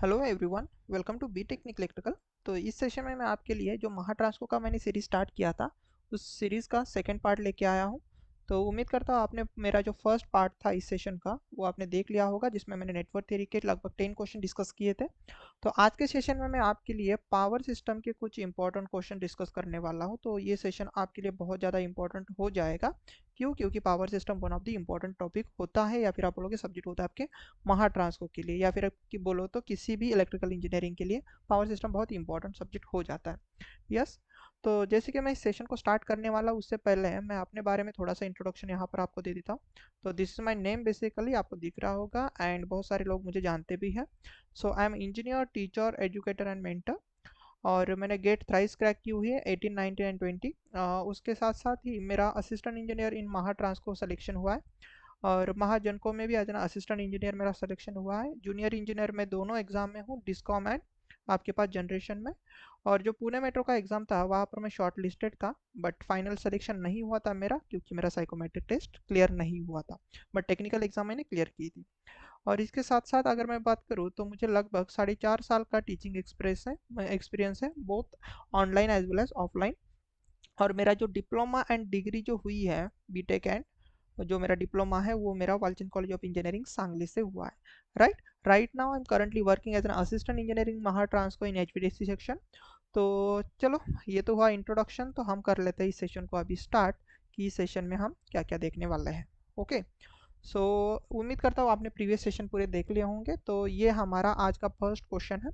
Hello everyone, welcome to B technic electrical. तो इस session में मैं आपके लिए जो महाट्रांसको का मैंने सीरीज स्टार्ट किया था उस सीरीज़ का सेकंड पार्ट लेके आया हूँ। तो उम्मीद करता हूँ आपने मेरा जो फर्स्ट पार्ट था इस सेशन का वो आपने देख लिया होगा, जिसमें मैंने नेटवर्क थ्योरी के लगभग 10 क्वेश्चन डिस्कस किए थे। तो आज के सेशन में मैं आपके लिए पावर सिस्टम के कुछ इंपॉर्टेंट क्वेश्चन डिस्कस करने वाला हूँ। तो ये सेशन आपके लिए बहुत ज़्यादा इंपॉर्टेंट हो जाएगा। क्यों? क्योंकि power system one of the important topic होता है, या फिर आप बोलोगे सब्जेक्ट होता है आपके महाट्रांसको के लिए, या फिर आपकी बोलो तो किसी भी इलेक्ट्रिकल इंजीनियरिंग के लिए पावर सिस्टम बहुत ही इंपॉर्टेंट सब्जेक्ट हो जाता है। यस। तो जैसे कि मैं इस सेशन को स्टार्ट करने वाला उससे पहले मैं अपने बारे में थोड़ा सा इंट्रोडक्शन यहाँ पर आपको दे देता हूँ। तो this is my name, basically आपको दिख रहा होगा, एंड बहुत सारे लोग मुझे जानते भी हैं। So I am engineer, teacher, educator and mentor. और मैंने गेट थ्राइस क्रैक की हुई है 18, 19 एंड 20। उसके साथ साथ ही मेरा असिस्टेंट इंजीनियर इन महाट्रांसको सिलेक्शन हुआ है, और महाजनको में भी एज एन असिस्टेंट इंजीनियर मेरा सिलेक्शन हुआ है। जूनियर इंजीनियर में दोनों एग्जाम में हूँ, डिस्कॉम एंड आपके पास जनरेशन में। और जो पुणे मेट्रो का एग्जाम था वहाँ पर मैं शॉर्ट लिस्टेड था, बट फाइनल सिलेक्शन नहीं हुआ था मेरा, क्योंकि मेरा साइकोमेट्रिक टेस्ट क्लियर नहीं हुआ था। बट टेक्निकल एग्जाम मैंने क्लियर की थी। और इसके साथ साथ अगर मैं बात करूँ तो मुझे लगभग 4.5 साल का टीचिंग एक्सपीरियंस है, both online as well as offline. और मेरा जो डिप्लोमा एंड डिग्री जो हुई है, बीटेक एंड जो मेरा डिप्लोमा है वो मेरा Walchand college of engineering Sangli से हुआ है। Right now I am currently working as an assistant engineering Mahatransco in HVDC section. तो चलो, ये तो हुआ इंट्रोडक्शन। तो हम कर लेते हैं इस सेशन को अभी स्टार्ट, कि इस सेशन में हम क्या क्या देखने वाले हैं। ओके। सो उम्मीद करता हूँ आपने प्रीवियस सेशन पूरे देख लिए होंगे। तो ये हमारा आज का फर्स्ट क्वेश्चन है।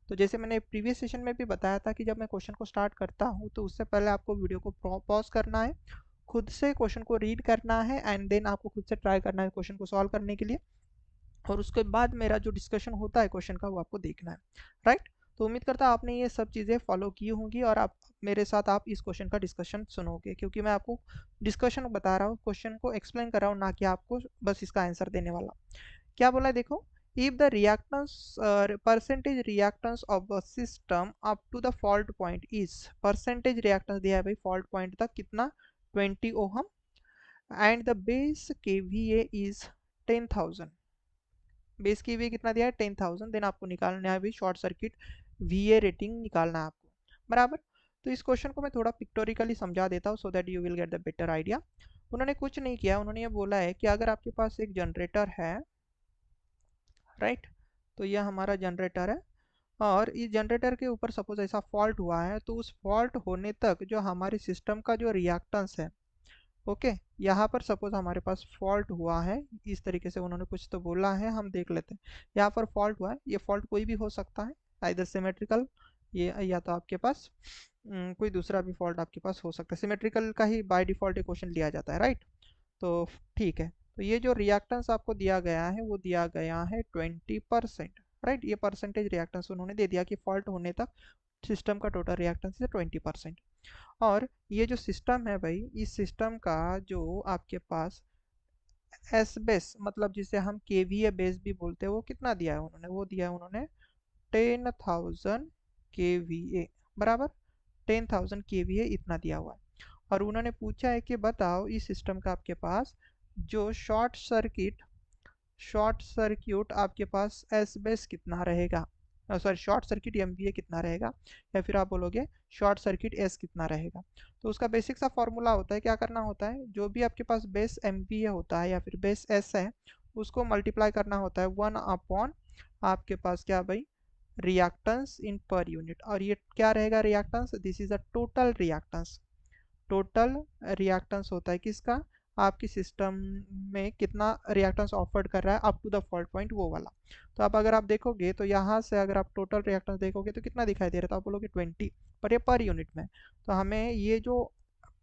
तो जैसे मैंने प्रीवियस सेशन में भी बताया था कि जब मैं क्वेश्चन को स्टार्ट करता हूँ तो उससे पहले आपको वीडियो को पॉज करना है, खुद से क्वेश्चन को रीड करना है, एंड देन आपको खुद से ट्राई करना है क्वेश्चन को सॉल्व करने के लिए। और उसके बाद मेरा जो डिस्कशन होता है क्वेश्चन का वो आपको देखना है। राइट। तो उम्मीद करता हूँ आपने ये सब चीज़ें फॉलो की होंगी, और आप मेरे साथ आप इस क्वेश्चन का डिस्कशन सुनोगे, क्योंकि मैं आपको डिस्कशन बता रहा हूँ, क्वेश्चन को एक्सप्लेन कर रहा हूँ, ना कि आपको बस इसका आंसर देने वाला। क्या बोला है देखो, if the reactance percentage reactance of a system up to the fault point is, percentage reactance दिया है भाई फॉल्ट पॉइंट तक कितना, 20 ohm, and the base kVA is 10,000। Base kVA कितना दिया है, 10,000। देन आपको निकालना है अभी शॉर्ट सर्किट वीए रेटिंग निकालना है आपको, बराबर। तो इस क्वेश्चन को मैं थोड़ा पिक्टोरिकली समझा देता हूँ, so that you will get the better idea. उन्होंने कुछ नहीं किया, उन्होंने ये बोला है कि अगर आपके पास एक जनरेटर है, राइट, तो यह हमारा जनरेटर है, और इस जनरेटर के ऊपर सपोज ऐसा फॉल्ट हुआ है, तो उस फॉल्ट होने तक जो हमारे सिस्टम का जो रिएक्टेंस है, ओके, यहाँ पर सपोज हमारे पास फॉल्ट हुआ है, इस तरीके से उन्होंने कुछ तो बोला है, हम देख लेते हैं। यहाँ पर फॉल्ट हुआ है, ये फॉल्ट कोई भी हो सकता है, आइदर सिमेट्रिकल, ये या तो आपके पास कोई दूसरा भी फॉल्ट आपके पास हो सकता है। सिमेट्रिकल का ही बाय डिफॉल्ट क्वेश्चन लिया जाता है, राइट। तो ठीक है। तो ये जो रिएक्टेंस आपको दिया गया है वो दिया गया है 20%, राइट। ये परसेंटेज रिएक्टेंस उन्होंने दे दिया कि फॉल्ट होने तक सिस्टम का टोटल रिएक्टेंस है 20%। और ये जो सिस्टम है भाई, इस सिस्टम का जो आपके पास एस बेस, मतलब जिसे हम केवीए बेस भी बोलते हैं, वो कितना दिया है उन्होंने, वो दिया है उन्होंने 10,000 केवीए, बराबर। 10,000 केवीए इतना दिया हुआ है। और उन्होंने पूछा है कि बताओ इस सिस्टम का आपके पास जो शॉर्ट सर्किट आपके पास एस बेस कितना रहेगा, सॉरी शॉर्ट सर्किट एमवीए कितना रहेगा, या फिर आप बोलोगे शॉर्ट सर्किट एस कितना रहेगा। तो उसका बेसिक सा फॉर्मूला होता है, क्या करना होता है, जो भी आपके पास बेस एमवीए होता है या फिर बेस एस है, उसको मल्टीप्लाई करना होता है 1 अपॉन आपके पास क्या भाई, रिएक्टेंस इन पर यूनिट। और ये क्या रहेगा reactance, this is a total reactance. Total reactance होता है किसका, आपकी सिस्टम में कितना रिएक्टेंस ऑफर्ड कर रहा है up to the fault point, वो वाला। तो अब अगर आप देखोगे तो यहाँ से अगर आप टोटल रिएक्टेंस देखोगे तो कितना दिखाई दे रहा था, आप बोलोगे 20, पर ये पर यूनिट में। तो हमें ये जो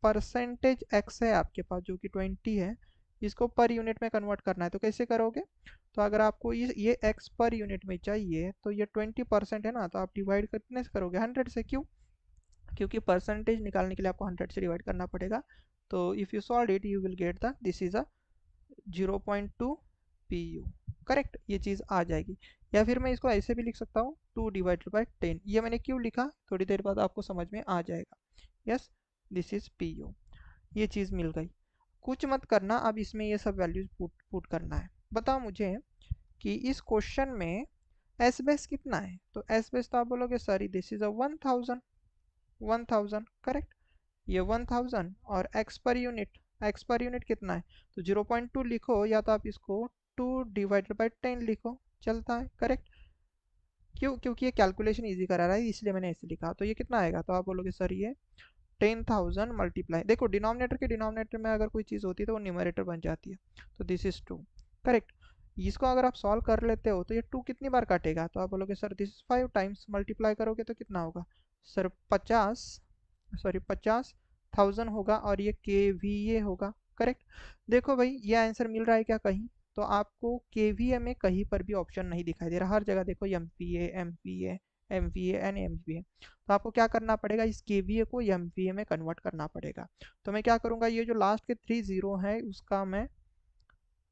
परसेंटेज एक्स है आपके पास जो कि 20 है, इसको पर यूनिट में कन्वर्ट करना है। तो कैसे करोगे, तो अगर आपको ये एक्स पर यूनिट में चाहिए तो ये 20% है ना, तो आप डिवाइड कितने से करोगे, 100 से। क्यों? क्योंकि परसेंटेज निकालने के लिए आपको 100 से डिवाइड करना पड़ेगा। तो if you solve it you will get the this is a 0.2 PU, correct, ये चीज़ आ जाएगी। या फिर मैं इसको ऐसे भी लिख सकता हूँ 2/10। ये मैंने क्यों लिखा, थोड़ी देर बाद आपको समझ में आ जाएगा। Yes, this is PU। ये चीज़ मिल गई। कुछ मत करना, अब इसमें ये सब वैल्यूज पुट करना है। बताओ मुझे कि इस क्वेश्चन में एस बेस कितना है, तो एस बेस तो आप बोलोगे sir this is a 1000, 1000 correct, ये 1000 और एक्स पर यूनिट कितना है, तो 0.2 लिखो या तो आप इसको 2/10 लिखो, चलता है करेक्ट। क्यों, क्योंकि ये कैलकुलेशन इजी करा रहा है इसलिए मैंने ऐसे लिखा। तो ये कितना आएगा, तो आप बोलोगे सर ये 10,000 मल्टीप्लाई, देखो डिनोमिनेटर के डिनोमिनेटर में अगर कोई चीज़ होती है तो वो न्यूमरेटर बन जाती है, तो दिस इज 2 करेक्ट। इसको अगर आप सॉल्व कर लेते हो तो ये 2 कितनी बार काटेगा, तो आप बोलोगे sir this is 5 times, multiply करोगे तो कितना होगा सर 50,000 होगा और ये KVA होगा करेक्ट। देखो भाई ये आंसर मिल रहा है क्या कहीं, तो आपको KVA में कहीं पर भी ऑप्शन नहीं दिखाई दे रहा, हर जगह देखो MPA MPA MVA and MVA। तो आपको क्या करना पड़ेगा, इस KVA को MVA में कन्वर्ट करना पड़ेगा। तो मैं क्या करूँगा, ये जो लास्ट के 3 जीरो है उसका मैं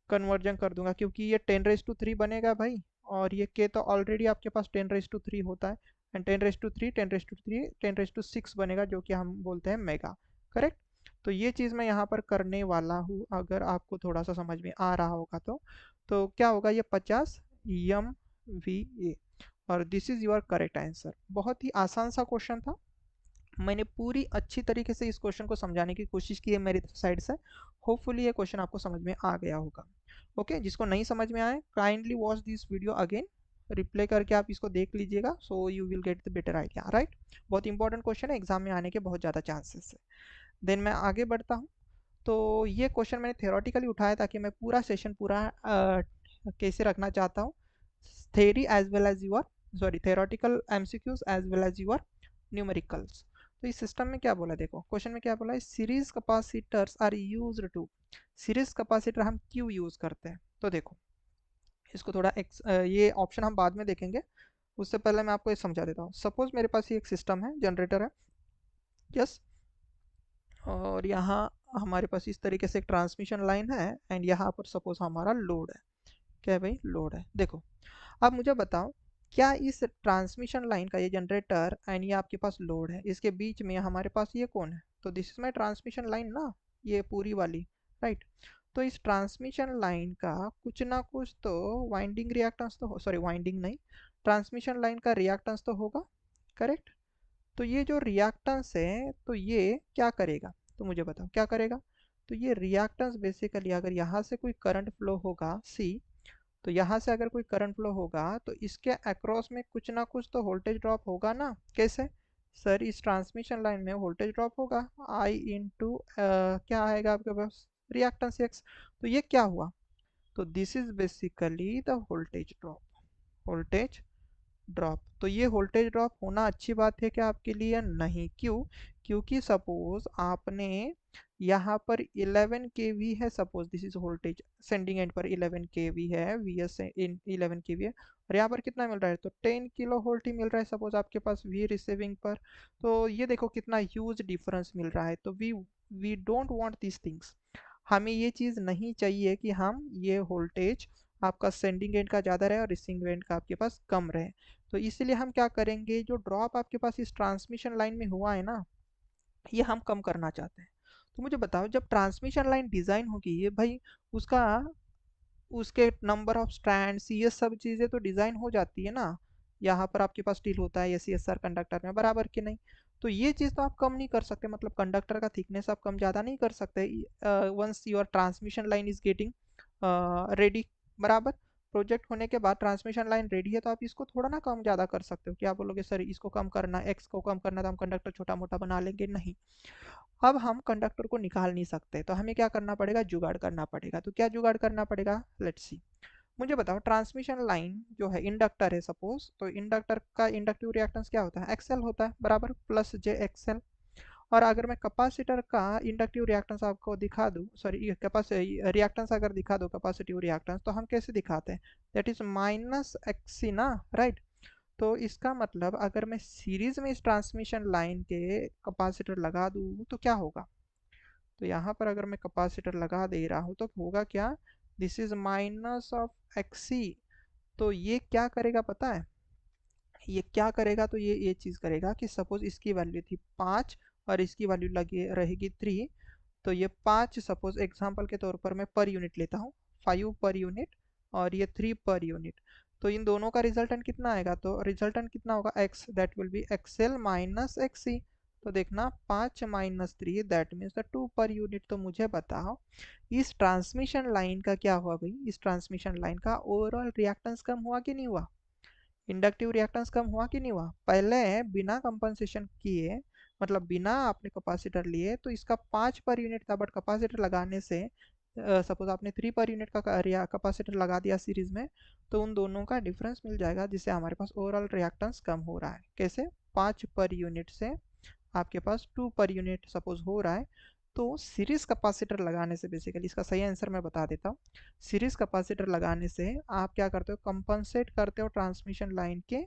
कन्वर्जन कर दूंगा, क्योंकि ये 10⁻³ बनेगा भाई, और ये K तो ऑलरेडी आपके पास 10⁻³ होता है, एंड 10⁻3 10⁻3 10⁻6 बनेगा, जो कि हम बोलते हैं मेगा करेक्ट। तो ये चीज़ मैं यहाँ पर करने वाला हूँ, अगर आपको थोड़ा सा समझ में आ रहा होगा तो क्या होगा, ये 50 MVA, और this is your correct answer. बहुत ही आसान सा क्वेश्चन था, मैंने पूरी अच्छी तरीके से इस क्वेश्चन को समझाने की कोशिश की है मेरी साइड से। होपफुली ये क्वेश्चन आपको समझ में आ गया होगा। ओके, जिसको नहीं समझ में आए kindly watch this video again, replay करके आप इसको देख लीजिएगा, so you will get the better idea right. बहुत इंपॉर्टेंट क्वेश्चन है, एग्जाम में आने के बहुत ज़्यादा चांसेस है। देन मैं आगे बढ़ता हूँ। तो ये क्वेश्चन मैंने थियोरटिकली उठाया ताकि मैं पूरा सेशन पूरा कैसे रखना चाहता हूँ, theory as well as your sorry theoretical MCQs as well as your numericals. तो इस सिस्टम में क्या बोला, देखो क्वेश्चन में क्या बोला है, series capacitors are used to, series capacitor हम क्यों यूज करते हैं। तो देखो इसको थोड़ा ये ऑप्शन हम बाद में देखेंगे, उससे पहले मैं आपको ये समझा देता हूँ। सपोज मेरे पास ये एक सिस्टम है, जनरेटर है, यस, और यहाँ हमारे पास इस तरीके से एक ट्रांसमिशन लाइन है, एंड यहाँ पर सपोज हमारा लोड है, क्या है भाई, लोड है। देखो अब मुझे बताओ, क्या इस ट्रांसमिशन लाइन का ये जनरेटर एंड ये आपके पास लोड है, इसके बीच में हमारे पास ये कौन है, तो this is my transmission line ना, ये पूरी वाली राइट। तो इस ट्रांसमिशन लाइन का कुछ ना कुछ तो वाइंडिंग रिएक्टेंस तो सॉरी वाइंडिंग नहीं, ट्रांसमिशन लाइन का रिएक्टेंस तो होगा करेक्ट। तो ये जो रिएक्टेंस है तो ये क्या करेगा, तो मुझे बताओ क्या करेगा। तो ये रिएक्टेंस बेसिकली अगर यहाँ से कोई करंट फ्लो होगा सी, तो यहाँ से अगर कोई करंट फ्लो होगा तो इसके अक्रॉस में कुछ ना कुछ तो वोल्टेज ड्रॉप होगा ना, कैसे सर, इस ट्रांसमिशन लाइन में वोल्टेज ड्रॉप होगा I इंटू क्या आएगा आपके पास, रिएक्टेंस X। तो ये क्या हुआ, तो this is basically the voltage drop, voltage drop. तो ये वोल्टेज ड्रॉप होना अच्छी बात है क्या आपके लिए, नहीं, क्यों, क्योंकि सपोज आपने यहाँ पर 11 kV है, suppose this is voltage sending end पर 11 kV है, VS इन 11 kV है, और यहाँ पर कितना मिल रहा है, तो 10 किलो वोल्ट ही मिल रहा है सपोज आपके पास V रिसीविंग पर। तो ये देखो कितना ह्यूज डिफरेंस मिल रहा है। तो we don't want this things, हमें ये चीज़ नहीं चाहिए कि हम ये वोल्टेज आपका सेंडिंग एंड का ज़्यादा रहे और रिसीविंग एंड का आपके पास कम रहे। तो इसलिए हम क्या करेंगे, जो ड्रॉप आपके पास इस ट्रांसमिशन लाइन में हुआ है ना, ये हम कम करना चाहते हैं। तो मुझे बताओ जब ट्रांसमिशन लाइन डिज़ाइन होगी ये भाई, उसका उसके नंबर ऑफ स्ट्रैंड्स ये सब चीज़ें तो डिज़ाइन हो जाती है ना, यहाँ पर आपके पास स्टील होता है SCSR कंडक्टर में, बराबर कि नहीं। तो ये चीज़ तो आप कम नहीं कर सकते, मतलब कंडक्टर का थिकनेस आप कम ज़्यादा नहीं कर सकते once your transmission line is getting ready, बराबर। प्रोजेक्ट होने के बाद ट्रांसमिशन लाइन रेडी है तो आप इसको थोड़ा ना कम ज़्यादा कर सकते हो, क्या बोलोगे सर इसको कम करना, एक्स को कम करना, तो हम कंडक्टर छोटा मोटा बना लेंगे, नहीं। अब हम कंडक्टर को निकाल नहीं सकते, तो हमें क्या करना पड़ेगा, जुगाड़ करना पड़ेगा। तो क्या जुगाड़ करना पड़ेगा, लेट्स सी। मुझे बताओ ट्रांसमिशन लाइन जो है, इंडक्टर है सपोज, तो इंडक्टर का इंडक्टिव रिएक्टेंस क्या होता है, XL होता है, बराबर, प्लस JXL। और अगर मैं कैपेसिटर का इंडक्टिव रिएक्टेंस आपको दिखा दूँ, सॉरी रिएक्टेंस अगर दिखा दो कैपेसिटिव रिएक्टेंस, तो हम कैसे दिखाते हैं, दैट इज -XC ना, राइट। तो इसका मतलब अगर मैं सीरीज में इस ट्रांसमिशन लाइन के कैपेसिटर लगा दूँ तो क्या होगा, तो यहाँ पर अगर मैं कैपेसिटर लगा दे रहा हूँ तो होगा क्या, दिस इज -XC। तो ये क्या करेगा पता है, ये क्या करेगा, तो ये चीज़ करेगा कि सपोज इसकी वैल्यू थी 5 और इसकी वैल्यू लगी रहेगी 3, तो ये 5 सपोज एग्जांपल के तौर पर मैं पर यूनिट लेता हूँ, 5 पर यूनिट और ये 3 पर यूनिट। तो इन दोनों का रिजल्टेंट कितना आएगा, तो रिजल्टेंट कितना होगा x, that will be xl minus xc। तो देखना 5 minus 3 that means the 2 per unit. तो मुझे बताओ इस ट्रांसमिशन लाइन का क्या हुआ भाई, इस ट्रांसमिशन लाइन का ओवरऑल रिएक्टेंस कम हुआ कि नहीं हुआ, इंडक्टिव रिएक्टेंस कम हुआ कि नहीं हुआ। पहले बिना कंपनसेशन किए, मतलब बिना आपने कैपेसिटर लिए, तो इसका 5 पर यूनिट था, बट कैपेसिटर लगाने से सपोज आपने 3 पर यूनिट का कैपेसिटर लगा दिया सीरीज में, तो उन दोनों का डिफरेंस मिल जाएगा, जिससे हमारे पास ओवरऑल रिएक्टेंस कम हो रहा है। कैसे, 5 पर यूनिट से आपके पास 2 पर यूनिट सपोज हो रहा है। तो सीरीज कैपेसिटर लगाने से, बेसिकली इसका सही आंसर मैं बता देता हूँ, सीरीज कैपेसिटर लगाने से आप क्या करते हो, कंपनसेट करते हो ट्रांसमिशन लाइन के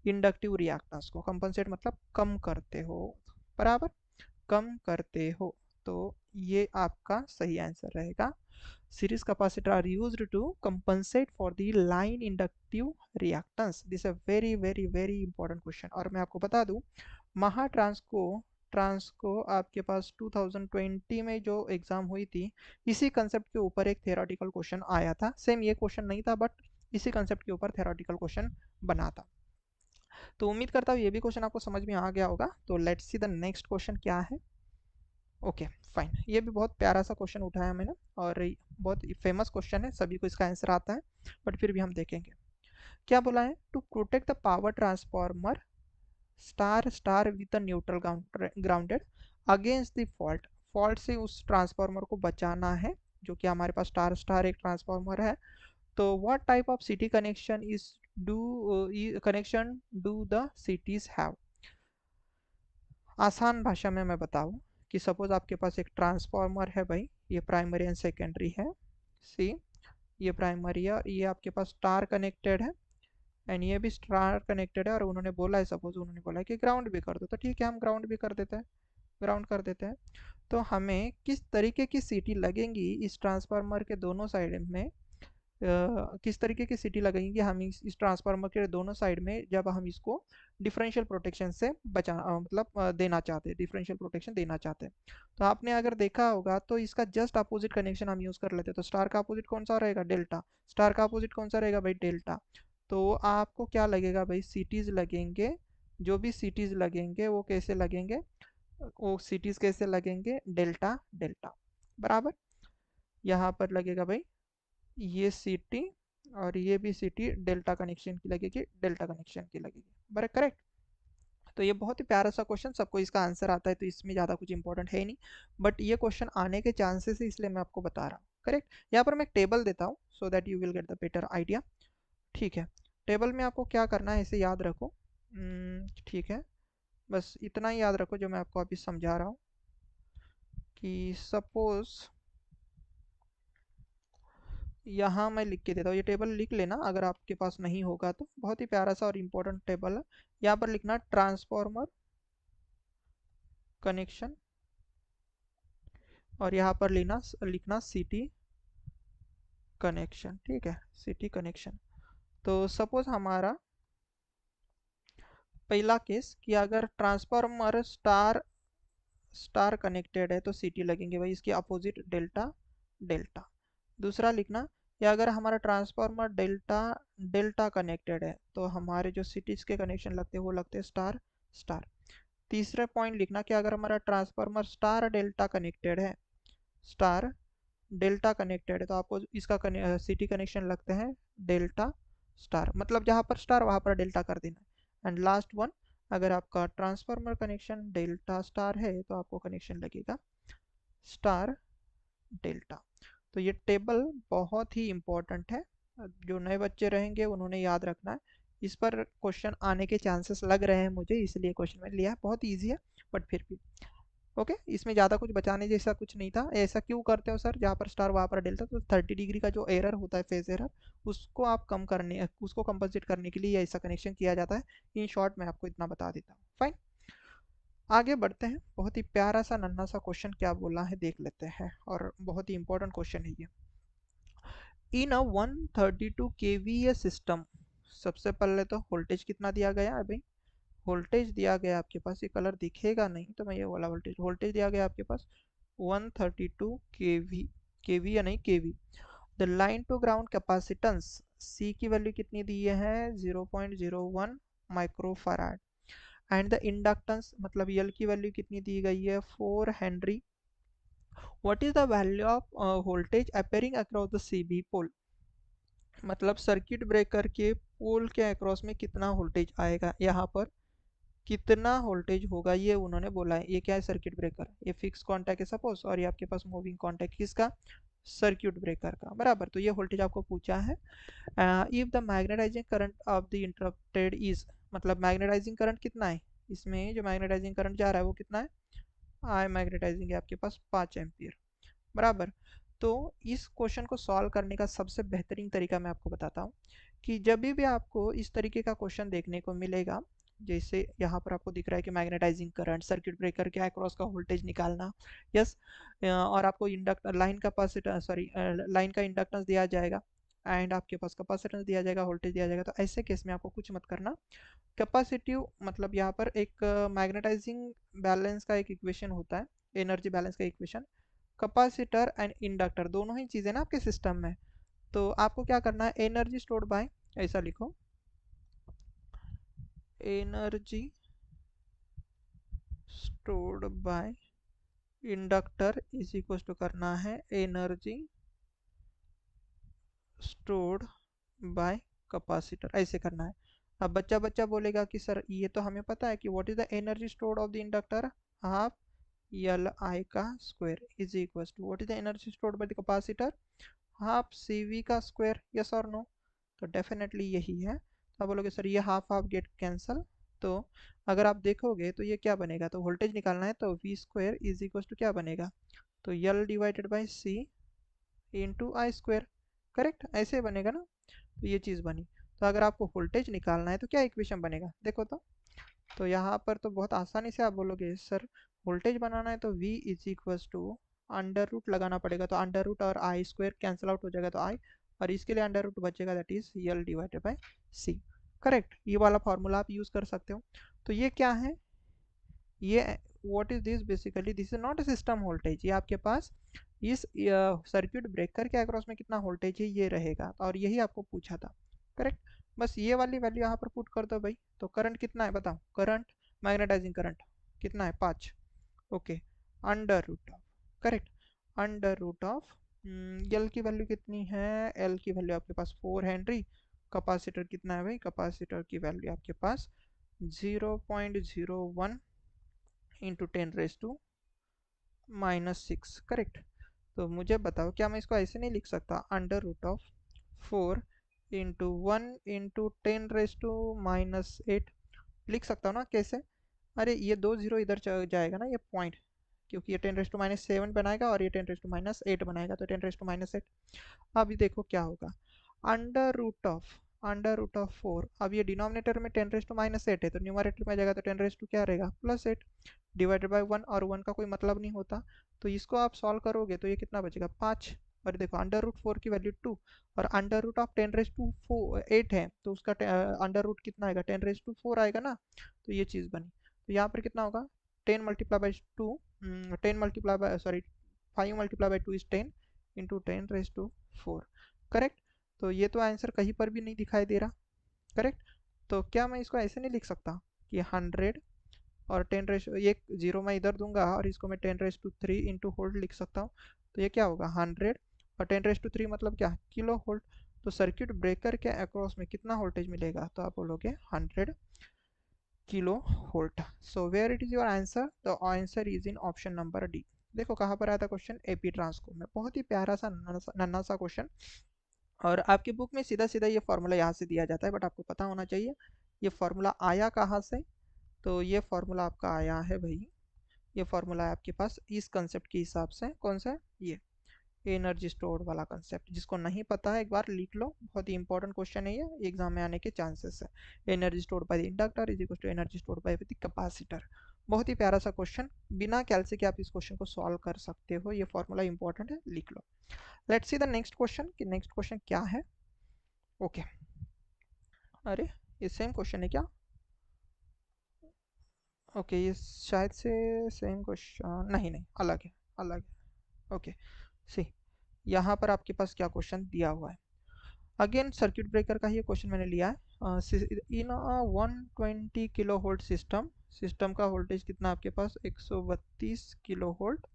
इंडक्टिव रिएक्टेंस को। कंपनसेट मतलब कम करते हो, बराबर, कम करते हो। तो ये आपका सही आंसर रहेगा। Series capacitor are used to compensate for the line inductive reactance. This है very very very important question. और मैं आपको बता दूं, महा ट्रांसको आपके पास 2020 में जो एग्जाम हुई थी, इसी कंसेप्ट के ऊपर एक थेरोटिकल क्वेश्चन आया था। सेम ये क्वेश्चन नहीं था, बट इसी कंसेप्ट के ऊपर थेरोटिकल क्वेश्चन बना था। तो उम्मीद करता हूँ ये भी क्वेश्चन आपको समझ में आ गया होगा। तो let's see the next question क्या है। ओके फाइन, ये भी बहुत प्यारा सा क्वेश्चन उठाया मैंने, और बहुत फेमस क्वेश्चन है, सभी को इसका आंसर आता है, बट फिर भी हम देखेंगे। क्या बोला है, to protect the power transformer star star with neutral grounded against the fault. Fault से उस ट्रांसफॉर्मर को बचाना है, जो कि हमारे पास स्टार स्टार एक ट्रांसफॉर्मर है। तो what type of CT connection is do connection do the CTs have. आसान भाषा में मैं बताऊं कि सपोज आपके पास एक ट्रांसफॉर्मर है भाई, ये प्राइमरी एंड सेकेंडरी है, सी, ये प्राइमरी है और ये आपके पास स्टार कनेक्टेड है, एंड ये भी स्टार कनेक्टेड है। और उन्होंने बोला है, सपोज उन्होंने बोला है कि ग्राउंड भी कर दो, तो ठीक है हम ग्राउंड भी कर देते हैं, ग्राउंड कर देते हैं। तो हमें किस तरीके की सीटी लगेंगी इस ट्रांसफार्मर के दोनों साइड में, किस तरीके की सीटी लगेंगी कि हम इस ट्रांसफार्मर के दोनों साइड में, जब हम इसको डिफरेंशियल प्रोटेक्शन से मतलब देना चाहते हैं, डिफरेंशियल प्रोटेक्शन देना चाहते हैं। तो आपने अगर देखा होगा तो इसका जस्ट अपोजिट कनेक्शन हम यूज़ कर लेते हैं। तो स्टार का अपोजिट कौन सा रहेगा, डेल्टा। स्टार का अपोजिट कौन सा रहेगा भाई, डेल्टा। तो आपको क्या लगेगा भाई, सिटीज़ लगेंगे, जो भी सिटीज़ लगेंगे वो कैसे लगेंगे, वो सिटीज़ कैसे लगेंगे, डेल्टा डेल्टा, बराबर। यहाँ पर लगेगा भाई ये सिटी, और ये भी सिटी डेल्टा कनेक्शन की लगेगी, डेल्टा कनेक्शन की लगेगी, बराबर, करेक्ट। तो ये बहुत ही प्यारा सा क्वेश्चन, सबको इसका आंसर आता है, तो इसमें ज़्यादा कुछ इंपॉर्टेंट है नहीं, बट ये क्वेश्चन आने के चांसेस है, इसलिए मैं आपको बता रहा हूँ, करेक्ट। यहाँ पर मैं एक टेबल देता हूँ so that you will get the better idea. ठीक है, टेबल में आपको क्या करना है इसे याद रखो। ठीक है, बस इतना ही याद रखो जो मैं आपको अभी समझा रहा हूँ, कि सपोज यहाँ मैं लिख के देता हूँ, ये टेबल लिख लेना अगर आपके पास नहीं होगा तो, बहुत ही प्यारा सा और इम्पोर्टेंट टेबल है। यहाँ पर लिखना ट्रांसफॉर्मर कनेक्शन, और यहाँ पर लिखना सिटी कनेक्शन, ठीक है, सिटी कनेक्शन। तो सपोज हमारा पहला केस कि अगर ट्रांसफॉर्मर स्टार स्टार कनेक्टेड है तो सिटी लगेंगे भाई, इसके अपोजिट डेल्टा डेल्टा। दूसरा लिखना, या अगर हमारा ट्रांसफॉर्मर डेल्टा डेल्टा कनेक्टेड है तो हमारे जो सिटीज के कनेक्शन लगते हैं वो लगते हैं स्टार स्टार। तीसरा पॉइंट लिखना कि अगर हमारा ट्रांसफॉर्मर स्टार डेल्टा कनेक्टेड है, स्टार डेल्टा कनेक्टेड है, तो आपको इसका सिटी कनेक्शन लगते हैं डेल्टा स्टार, मतलब जहाँ पर स्टार वहाँ पर डेल्टा कर देना। एंड लास्ट वन, अगर आपका ट्रांसफॉर्मर कनेक्शन डेल्टा स्टार है तो आपको कनेक्शन लगेगा स्टार डेल्टा। तो ये टेबल बहुत ही इम्पोर्टेंट है, जो नए बच्चे रहेंगे उन्होंने याद रखना है, इस पर क्वेश्चन आने के चांसेस लग रहे हैं मुझे, इसलिए क्वेश्चन मैंने लिया है, बहुत ईजी है बट फिर भी ओके। इसमें ज़्यादा कुछ बचाने जैसा कुछ नहीं था। ऐसा क्यों करते हो सर, जहाँ पर स्टार वहाँ पर डेल्टा, तो 30 डिग्री का जो एरर होता है, फेज एरर, उसको आप कम करने, उसको कंपनसेट करने के लिए ऐसा कनेक्शन किया जाता है। इन शॉर्ट मैं आपको इतना बता देता हूँ, फाइन। आगे बढ़ते हैं, बहुत ही प्यारा सा नन्हा सा क्वेश्चन क्या बोला है देख लेते हैं, और बहुत ही इंपॉर्टेंट क्वेश्चन है ये। इन अ 132 kVA सिस्टम, सबसे पहले तो वोल्टेज कितना दिया गया है भाई, वोल्टेज दिया गया आपके पास, ये कलर दिखेगा नहीं तो मैं ये वाला वोल्टेज, वोल्टेज दिया गया आपके पास 132 kV, kV या नहीं kV। The line to ground capacitance C की वैल्यू कितनी दी है 0.01 माइक्रोफराड। एंड द इंडक्टेंस मतलब यल की वैल्यू कितनी दी गई है 4 henry. What is the value of voltage appearing across the C B pole, मतलब सर्किट ब्रेकर के पोल के अक्रॉस में कितना वोल्टेज आएगा, यहाँ पर कितना वोल्टेज होगा ये उन्होंने बोला है। ये क्या है सर्किट ब्रेकर, ये फिक्स कॉन्टैक्ट है सपोज, और ये आपके पास मूविंग कॉन्टैक्ट किसका सर्किट ब्रेकर का, बराबर। तो ये वोल्टेज आपको पूछा है। If the magnetising current of the interrupted is, मतलब मैग्नेटाइजिंग करंट कितना है, इसमें जो मैग्नेटाइजिंग करंट जा रहा है वो कितना है, आई मैग्नेटाइजिंग है आपके पास 5 एम्पियर, बराबर। तो इस क्वेश्चन को सॉल्व करने का सबसे बेहतरीन तरीका मैं आपको बताता हूँ कि जब भी आपको इस तरीके का क्वेश्चन देखने को मिलेगा, जैसे यहाँ पर आपको दिख रहा है कि मैग्नेटाइजिंग करंट सर्किट ब्रेकर के अक्रॉस का वोल्टेज निकालना, यस, और आपको inductor line capacitor sorry line का इंडक्टेंस दिया जाएगा एंड आपके पास कैपेसिटेंस दिया जाएगा, वोल्टेज दिया जाएगा। तो ऐसे केस में आपको कुछ मत करना, कैपेसिटिव मतलब यहाँ पर एक मैग्नेटाइजिंग बैलेंस का एक इक्वेशन होता है, एनर्जी बैलेंस का इक्वेशन, कैपेसिटर एंड इंडक्टर दोनों ही चीज़ें ना आपके सिस्टम में। तो आपको क्या करना है, एनर्जी स्टोर्ड बाय, ऐसा लिखो, energy stored by inductor is equal to करना है एनर्जी स्टोर्ड बाय कैपेसिटर, ऐसे करना है। अब बच्चा बच्चा बोलेगा कि सर ये तो हमें पता है कि what is the energy stored of the inductor, half L I का square is equal to what is the energy stored by the capacitor, half C V का स्क्वायर, यस और नो। तो डेफिनेटली यही है। तो आप बोलोगे सर ये हाफ हाफ गेट कैंसल, तो अगर आप देखोगे तो ये क्या बनेगा, तो वोल्टेज निकालना है तो V square is equal to क्या बनेगा, तो L divided by C into I square, correct, ऐसे बनेगा ना। तो ये चीज़ बनी। तो अगर आपको वोल्टेज निकालना है तो क्या इक्वेशन बनेगा देखो तो यहाँ पर तो बहुत आसानी से आप बोलोगे सर वोल्टेज बनाना है तो v is equal to under root लगाना पड़ेगा, तो अंडर रूट और आई स्क्वायर कैंसिल आउट हो जाएगा तो आई, और इसके लिए अंडर रूट बचेगा that is L divided by C, correct. ये वाला फॉर्मूला आप यूज़ कर सकते हो। तो ये क्या है, ये what is this, basically this is not a system voltage, ये आपके पास इस सर्किट ब्रेकर के अक्रॉस में कितना वोल्टेज है ये रहेगा, और यही आपको पूछा था, करेक्ट। बस ये वाली वैल्यू यहाँ पर पुट कर दो भाई। तो करंट कितना है बताओ, करंट मैग्नेटाइजिंग करंट कितना है 5, okay, under root of, correct, under root of L की वैल्यू कितनी है, एल की वैल्यू आपके पास 4 हेनरी, कैपेसिटर कितना है भाई, कैपेसिटर की वैल्यू आपके पास 0.01 इंटू 10⁻⁻⁶, करेक्ट। तो मुझे बताओ क्या मैं इसको ऐसे नहीं लिख सकता, under root of 4 into 1 into 10⁻⁻8 लिख सकता हूँ ना, कैसे, अरे ये 2 0 इधर जाएगा ना ये पॉइंट, क्योंकि ये 10⁻⁻7 बनाएगा और ये 10⁻⁸ बनाएगा, तो 10⁻⁸। अभी देखो क्या होगा, अंडर रूट ऑफ 4, अब ये डिनोमिनेटर में 10⁻⁸ है तो न्यूमरेटर में जाएगा तो 10 क्या रहेगा +8 डिवाइडेड बाय 1, और 1 का कोई मतलब नहीं होता। तो इसको आप सॉल्व करोगे तो ये कितना बचेगा 5, और देखो अंडर रूट 4 की वैल्यू 2, और अंडर रूट ऑफ 10⁻8 है तो उसका अंडर रूट कितना आएगा 10⁻4 आएगा ना। तो ये चीज़ बनी। तो यहाँ पर कितना होगा 10 multiply by 2, 10 multiply by sorry 5 multiply by 2 is 10 into 10⁻4, correct. तो ये तो आंसर कहीं पर भी नहीं दिखाई दे रहा, करेक्ट। तो क्या मैं इसको ऐसे नहीं लिख सकता कि 100 और 10 एक जीरो मैं इधर दूंगा और इसको मैं 10⁻³ इंटू होल्ड लिख सकता हूँ। तो ये क्या होगा 100 और 10⁻³ मतलब क्या किलो होल्ड। तो सर्किट ब्रेकर के अक्रॉस में कितना वोल्टेज मिलेगा, तो आप बोलोगे 100 kilo volt. So where it is your answer, the answer is in option number D. देखो कहाँ पर आया था क्वेश्चन, एपी ट्रांसको में, बहुत ही प्यारा सा नन्हा सा क्वेश्चन। और आपकी बुक में सीधा सीधा ये फार्मूला यहाँ से दिया जाता है, बट आपको पता होना चाहिए ये फार्मूला आया कहाँ से। तो ये फार्मूला आपका आया है भाई, ये फार्मूला है आपके पास इस कंसेप्ट के हिसाब से, कौन सा, ये एनर्जी स्टोर्ड वाला कंसेप्ट। जिसको नहीं पता है एक बार लिख लो, बहुत ही इंपॉर्टेंट क्वेश्चन है ये, एग्जाम में आने के चांसेस है। Energy stored by the inductor is equal to energy stored by the capacitor. बहुत ही प्यारा सा क्वेश्चन, बिना कैल से कि आप इस क्वेश्चन को सॉल्व कर सकते हो, ये फार्मूला इंपॉर्टेंट है, लिख लो। Let's see the next question कि नेक्स्ट क्वेश्चन क्या है। ओके अरे ये सेम क्वेश्चन है क्या, ओके ये शायद से सेम क्वेश्चन नहीं, नहीं अलग है, अलग है। ओके सी यहाँ पर आपके पास क्या क्वेश्चन दिया हुआ है, अगेन सर्किट ब्रेकर का ही क्वेश्चन मैंने लिया है। इन 120 किलो वोल्ट सिस्टम का वोल्टेज कितना आपके पास 132 kilo volt.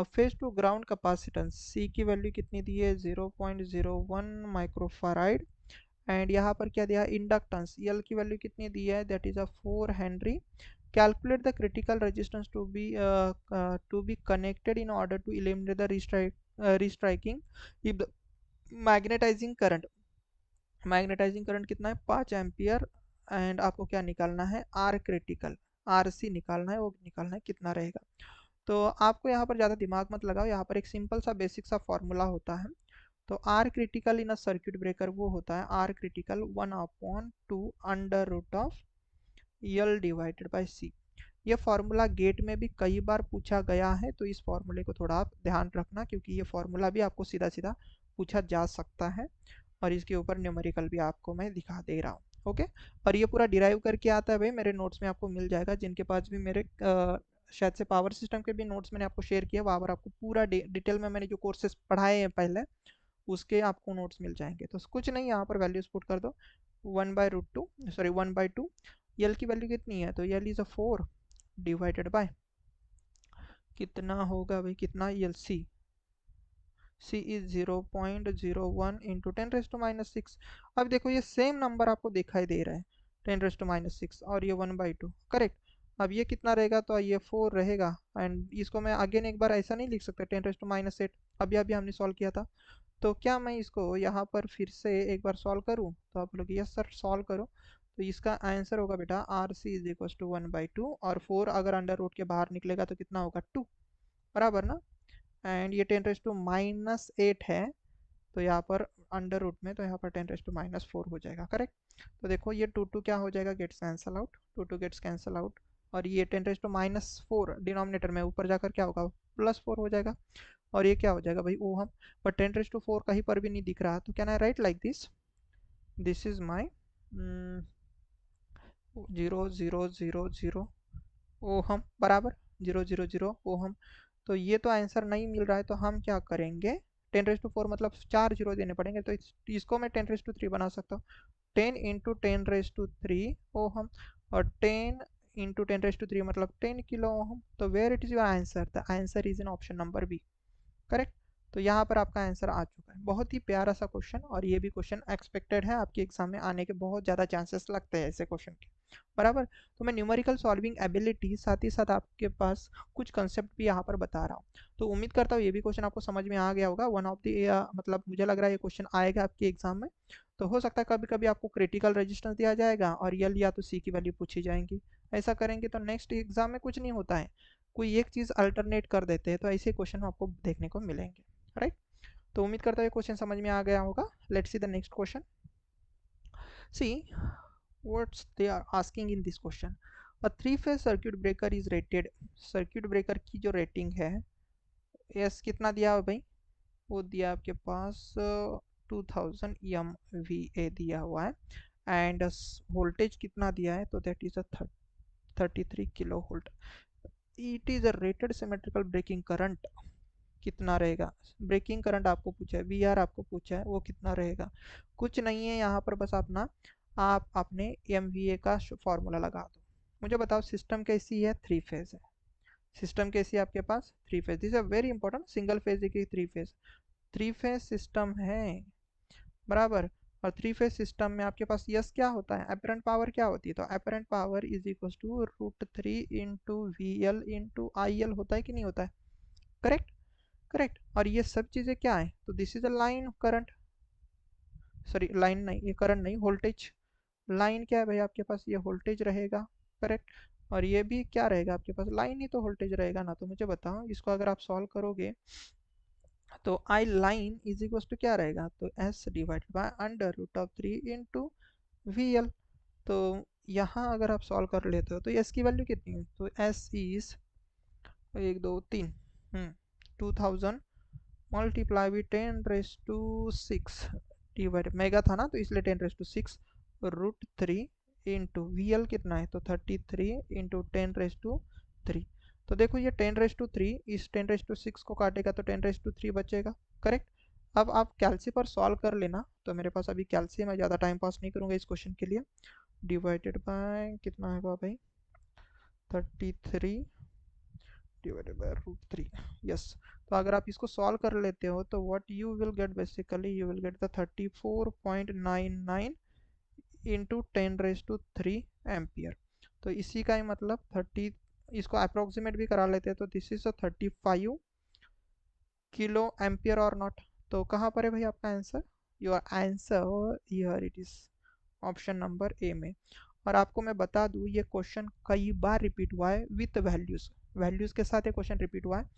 Phase to ground capacitance C की वैल्यू कितनी दी है 0.01 माइक्रोफाराइड। एंड यहाँ पर क्या दिया है इंडक्टेंस यल की वैल्यू कितनी दी है that is a 4 henry. Calculate the critical resistance to be connected in order to eliminate the restriking if the magnetising current कितना है 5 एम्पियर। एंड आपको क्या निकालना है आर क्रिटिकल आर सी निकालना है, वो निकालना है कितना रहेगा। तो आपको यहाँ पर ज़्यादा दिमाग मत लगाओ, यहाँ पर एक सिंपल सा बेसिक सा फॉर्मूला होता है। तो R critical in a circuit breaker वो होता है R critical 1/2 under root of L divided by C. ये फॉर्मूला गेट में भी कई बार पूछा गया है, तो इस फॉर्मूले को थोड़ा आप ध्यान रखना, क्योंकि ये फॉर्मूला भी आपको सीधा सीधा पूछा जा सकता है। और इसके ऊपर न्यूमेरिकल भी आपको मैं दिखा दे रहा हूँ। ओके, और ये पूरा डिराइव करके आता है भाई, मेरे नोट्स में आपको मिल जाएगा। जिनके पास भी मेरे शायद से पावर सिस्टम के भी नोट्स मैंने आपको शेयर किया, वहाँ पर आपको पूरा डिटेल में मैंने जो कोर्सेज पढ़ाए हैं पहले उसके आपको नोट्स मिल जाएंगे। तो कुछ नहीं, यहाँ पर वैल्यूज पुट कर दो 1/√2 सॉरी 1/2। यल की वैल्यू कितनी है तो L is a 4 divided by कितना होगा भाई, कितना यल सी इज 0.01 इंटू 10⁻⁶। अब देखो ये सेम नंबर आपको दिखाई दे रहा है 10⁻⁶ और ये 1/2 करेक्ट। अब ये कितना रहेगा तो ये 4 रहेगा। एंड इसको मैं अगेन एक बार ऐसा नहीं लिख सकता 10⁻⁸। अभी अभी हमने सॉल्व किया था, तो क्या मैं इसको यहाँ पर फिर से एक बार सॉल्व करूँ तो आप लोग यस सर सॉल्व करो। तो इसका आंसर होगा बेटा R C is equal to 1/2 और 4 अगर अंडर रूट के बाहर निकलेगा तो कितना होगा 2 बराबर ना। एंड ये 10⁻⁸ है, तो यहाँ पर अंडर रूट में तो यहाँ पर 10⁻⁴ हो जाएगा करेक्ट। तो देखो ये 2 क्या हो जाएगा gets cancel out, 2 gets cancel out. और ये 10⁻⁴ डिनोमिनेटर में ऊपर जाकर क्या होगा +4 हो जाएगा। और ये क्या हो जाएगा भाई ओहम, पर 10⁻⁴ कहीं पर भी नहीं दिख रहा, तो can I right like this is my 0.000 ohm बराबर 0.00 ओहम। तो ये तो आंसर नहीं मिल रहा है, तो हम क्या करेंगे 10⁻⁴ मतलब 4 जीरो देने पड़ेंगे, तो इसको मैं 10⁻³ बना सकता हूँ। 10 इंटू 10⁻³ ओहम और 10 इंटू 10⁻³ मतलब 10 किलो ओहम। तो where it is your answer, the answer is in option number B correct. तो यहाँ पर आपका आंसर आ चुका है। बहुत ही प्यारा सा क्वेश्चन, और ये भी क्वेश्चन एक्सपेक्टेड है आपके एग्जाम में आने के बहुत ज़्यादा चांसेस लगते हैं ऐसे क्वेश्चन के बराबर। तो मैं न्यूमेरिकल सॉल्विंग एबिलिटी साथ ही साथ आपके पास कुछ कंसेप्ट भी यहाँ पर बता रहा हूँ। तो उम्मीद करता हूँ ये भी क्वेश्चन आपको समझ में आ गया होगा। वन ऑफ द मतलब मुझे लग रहा है ये क्वेश्चन आएगा आपके एग्जाम में। तो हो सकता है कभी कभी आपको क्रिटिकल रेजिस्टेंस दिया जाएगा और यल या तो सी की वैल्यू पूछी जाएंगी। ऐसा करेंगे तो नेक्स्ट एग्जाम में कुछ नहीं होता है, कोई एक चीज़ अल्टरनेट कर देते हैं, तो ऐसे क्वेश्चन आपको देखने को मिलेंगे राइट। तो उम्मीद करता हूँ ये क्वेश्चन समझ में आ गया होगा। Let's see the next question. See what's they are asking in this question. A 3 phase circuit breaker is rated, circuit breaker की जो रेटिंग है एस कितना दिया है भाई, वो दिया आपके पास 2000 MVA दिया हुआ है। एंड वोल्टेज कितना दिया है तो that is a 33 kilo volt. It is a rated symmetrical breaking current कितना रहेगा, ब्रेकिंग करंट आपको पूछा है, वी आर आपको पूछा है, वो कितना रहेगा। कुछ नहीं है यहाँ पर, बस अपना आप अपने MVA का फॉर्मूला लगा दो। मुझे बताओ सिस्टम कैसी है 3 फेज है, सिस्टम कैसी है आपके पास 3 phase. This is very important, single phase की 3 फेज, 3 फेज सिस्टम है बराबर। और 3 फेज सिस्टम में आपके पास यस क्या होता है अपरेंट पावर क्या होती है, तो apparent power is equal to √3 into VL into IL होता है कि नहीं होता है करेक्ट करेक्ट। और ये सब चीज़ें क्या है तो this is a line current, sorry line नहीं ये करंट नहीं वोल्टेज। लाइन क्या है भाई आपके पास ये वोल्टेज रहेगा करेक्ट। और ये भी क्या रहेगा आपके पास लाइन ही तो वोल्टेज रहेगा ना। तो मुझे बताओ इसको अगर आप सॉल्व करोगे तो आई लाइन इज इक्वल टू क्या रहेगा तो S divided by √3 into VL। तो यहाँ अगर आप सॉल्व कर लेते हो तो एस की वैल्यू कितनी है तो S is 1 2 3 2000 multiply with 10⁻⁶ divide mega था ना तो इसलिए 10⁻⁶, √3 इंटू VL कितना है तो 33 इंटू 10⁻3। तो देखो ये 10⁻3 इस 10⁻6 को काटेगा तो 10⁻3 बचेगा करेक्ट। अब आप कैल्सी पर सॉल्व कर लेना। तो मेरे पास अभी कैल्सी है, मैं ज़्यादा टाइम पास नहीं करूँगा इस क्वेश्चन के लिए। डिवाइडेड बाय कितना है भाई, 33 डिवाइडेड बाय √3। यस। तो अगर आप इसको सॉल्व कर लेते हो तो what you will get, basically you will get the 34.99 into 10⁻³ ampere. तो इसी का ही मतलब 30, इसको अप्रोक्सीमेट भी करा लेते हैं तो दिस इज 35 किलो एम्पियर और नॉट। तो कहाँ पर है भाई आपका answer? Your answer here it is option number A में। और आपको मैं बता दूं ये क्वेश्चन कई बार रिपीट हुआ है विथ वैल्यूज, वैल्यूज के साथ ये क्वेश्चन रिपीट हुआ है।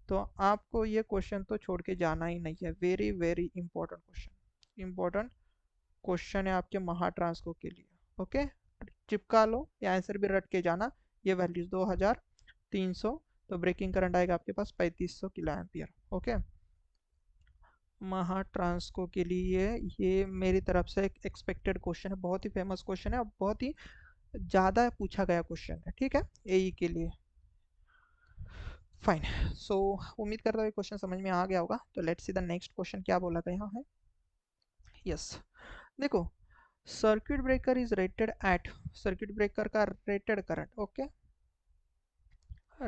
तो आपको ये क्वेश्चन तो छोड़ के जाना ही नहीं है। Very very important question, important question है आपके महाट्रांसको के लिए। ओके, चिपका लो या आंसर भी रट के जाना। ये वैल्यूज 2300, तो ब्रेकिंग करंट आएगा आपके पास 3500 किलो एम्पियर। ओके, महाट्रांसको के लिए ये मेरी तरफ से एक एक्सपेक्टेड क्वेश्चन है, बहुत ही फेमस क्वेश्चन है और बहुत ही ज़्यादा पूछा गया क्वेश्चन है। ठीक है, एई के लिए। फाइन। सो उम्मीद करता हूँ ये क्वेश्चन समझ में आ गया होगा। तो let's see the next question क्या बोला गया है। यस, देखो, circuit breaker is rated at, circuit breaker का rated current, okay,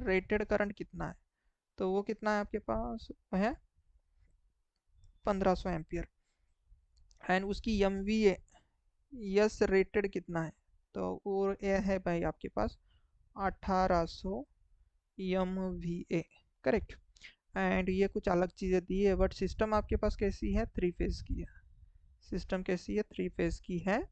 rated current कितना है? तो वो कितना है आपके पास है 1500 एम्पियर। एंड उसकी M V A, yes, rated कितना है? तो वो ये है भाई आपके पास 1800 M V A, correct. And ये कुछ अलग चीज़ें दी है बट सिस्टम आपके पास कैसी है, 3 फेज की है। सिस्टम कैसी है, 3 फेज की है।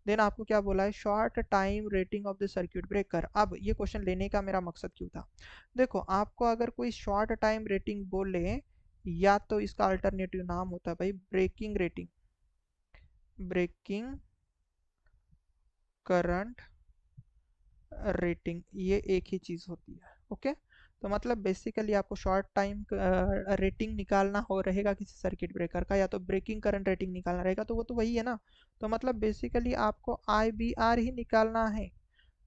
देन आपको क्या बोला है, short time rating of the circuit breaker. अब ये क्वेश्चन लेने का मेरा मकसद क्यों था, देखो आपको अगर कोई शॉर्ट टाइम रेटिंग बोले, या तो इसका अल्टरनेटिव नाम होता है भाई breaking rating, breaking current rating, ये एक ही चीज़ होती है। ओके, तो मतलब बेसिकली आपको शॉर्ट टाइम रेटिंग निकालना हो रहेगा किसी सर्किट ब्रेकर का, या तो ब्रेकिंग करंट रेटिंग निकालना रहेगा, तो वो तो वही है ना। तो मतलब बेसिकली आपको IBR ही निकालना है।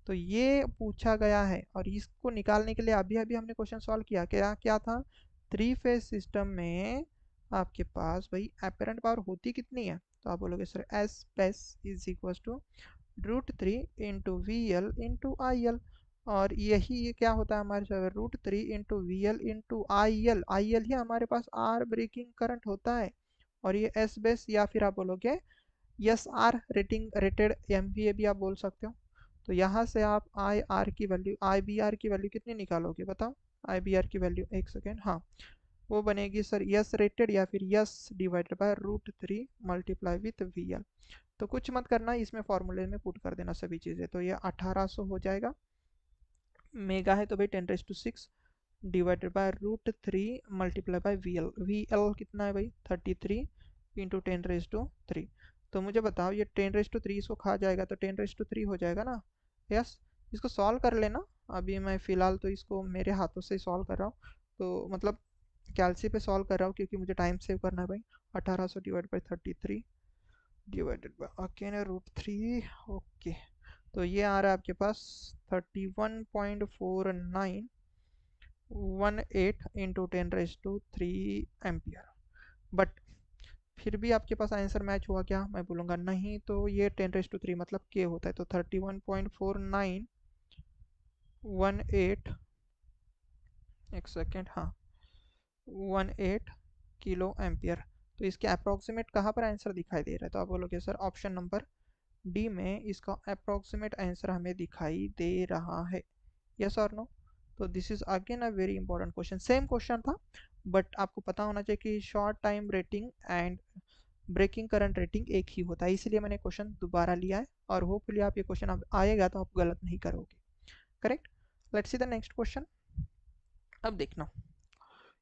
तो ये पूछा गया है और इसको निकालने के लिए अभी अभी हमने क्वेश्चन सॉल्व किया। क्या क्या था, 3 फेज सिस्टम में आपके पास भाई अपरेंट पावर होती कितनी है? तो आप बोलोगे sir S plus is equal to √3 into VL into IL। और यही ये क्या होता है हमारे साथ, √3 into VL into IL, IL ही हमारे पास आर ब्रेकिंग करंट होता है। और ये एस बेस या फिर आप बोलोगे S R rating, rated MVA भी आप बोल सकते हो। तो यहाँ से आप IR की वैल्यू, IBR की वैल्यू कितनी निकालोगे बताओ? IBR की वैल्यू, एक सेकेंड, हाँ, वो बनेगी सर यस रेटेड या फिर yes divided by √3 multiply with VL। तो कुछ मत करना, इसमें फॉर्मूले में पुट कर देना सभी चीज़ें। तो ये 1800 हो जाएगा, मेगा है तो भाई 10⁻6 divided by √3 multiply by VL। VL कितना है भाई 33 इंटू 10⁻3। तो मुझे बताओ ये 10⁻3 इसको खा जाएगा तो 10⁻3 हो जाएगा ना। यस, इसको सॉल्व कर लेना। अभी मैं फ़िलहाल तो इसको मेरे हाथों से सॉल्व कर रहा हूँ, तो मतलब कैलसी पे सॉल्व कर रहा हूँ क्योंकि मुझे टाइम सेव करना है भाई। 1800 divide by 33 divided by again √3। Okay, तो ये आ रहा है आपके पास 31.4918 इंटू 10⁻³ एम्पियर। बट फिर भी आपके पास आंसर मैच हुआ क्या? मैं बोलूँगा नहीं। तो ये 10⁻³ मतलब के होता है, तो 31.4918, एक सेकेंड, हाँ, 18 किलो एम्पियर। तो इसके अप्रोक्सीमेट कहाँ पर आंसर दिखाई दे रहा है? तो आप बोलोगे सर ऑप्शन नंबर डी में इसका अप्रोक्सीमेट आंसर हमें दिखाई दे रहा है। यस और नो? तो this is again a very important question, same question था बट आपको पता होना चाहिए कि short time rating and breaking current rating एक ही होता है, इसलिए मैंने क्वेश्चन दोबारा लिया है। और होपफुली आप ये क्वेश्चन अब आएगा तो आप गलत नहीं करोगे। Correct. Let's see the next question. अब देखना,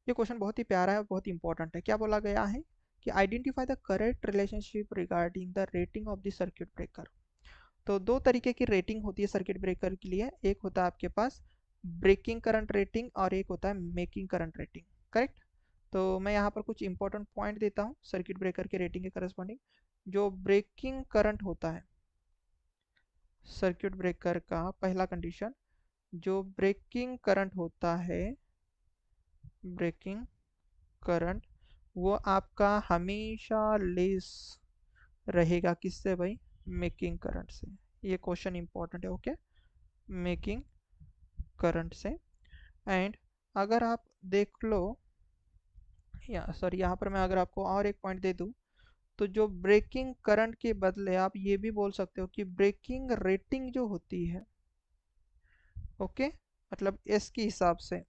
ये क्वेश्चन बहुत ही प्यारा है, बहुत ही इंपॉर्टेंट है। क्या बोला गया है कि identify the correct relationship regarding the rating of the circuit breaker. तो दो तरीके की रेटिंग होती है सर्किट ब्रेकर के लिए, एक होता है आपके पास ब्रेकिंग करंट रेटिंग और एक होता है मेकिंग करंट रेटिंग। करेक्ट। तो मैं यहाँ पर कुछ इंपॉर्टेंट पॉइंट देता हूँ सर्किट ब्रेकर के रेटिंग के करस्पॉन्डिंग। जो ब्रेकिंग करंट होता है सर्किट ब्रेकर का, पहला कंडीशन, जो ब्रेकिंग करंट होता है, ब्रेकिंग करंट, वो आपका हमेशा लेस रहेगा किससे भाई, मेकिंग करंट से। ये क्वेश्चन इंपॉर्टेंट है, ओके, मेकिंग करंट से। एंड अगर आप देख लो, या सॉरी यहाँ पर मैं अगर आपको और एक पॉइंट दे दूँ, तो जो ब्रेकिंग करंट के बदले आप ये भी बोल सकते हो कि ब्रेकिंग रेटिंग जो होती है, ओके, मतलब एस के हिसाब से,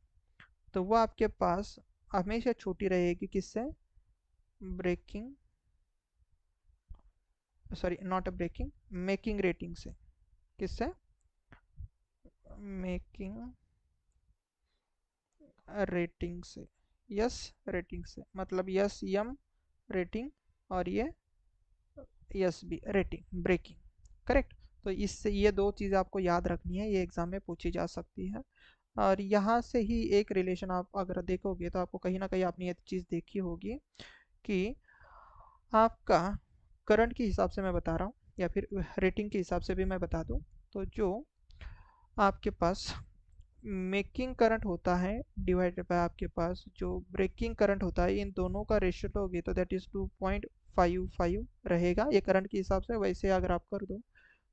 तो वो आपके पास हमेशा छोटी रहेगी किससे, breaking, sorry not breaking, making rating से। किससे, मेकिंग रेटिंग से, यस रेटिंग से, मतलब यस एम रेटिंग, और ये S B rating breaking, correct. तो इससे ये दो चीज़ें आपको याद रखनी है, ये एग्जाम में पूछी जा सकती है। और यहाँ से ही एक रिलेशन आप अगर देखोगे तो आपको कहीं ना कहीं आपने ये चीज़ देखी होगी कि आपका करंट के हिसाब से मैं बता रहा हूँ, या फिर रेटिंग के हिसाब से भी मैं बता दूँ, तो जो आपके पास मेकिंग करंट होता है डिवाइडेड बाय आपके पास जो ब्रेकिंग करंट होता है, इन दोनों का रेशियो लोगे तो दैट इज़ 2.55 रहेगा, ये करंट के हिसाब से। वैसे अगर आप कर दो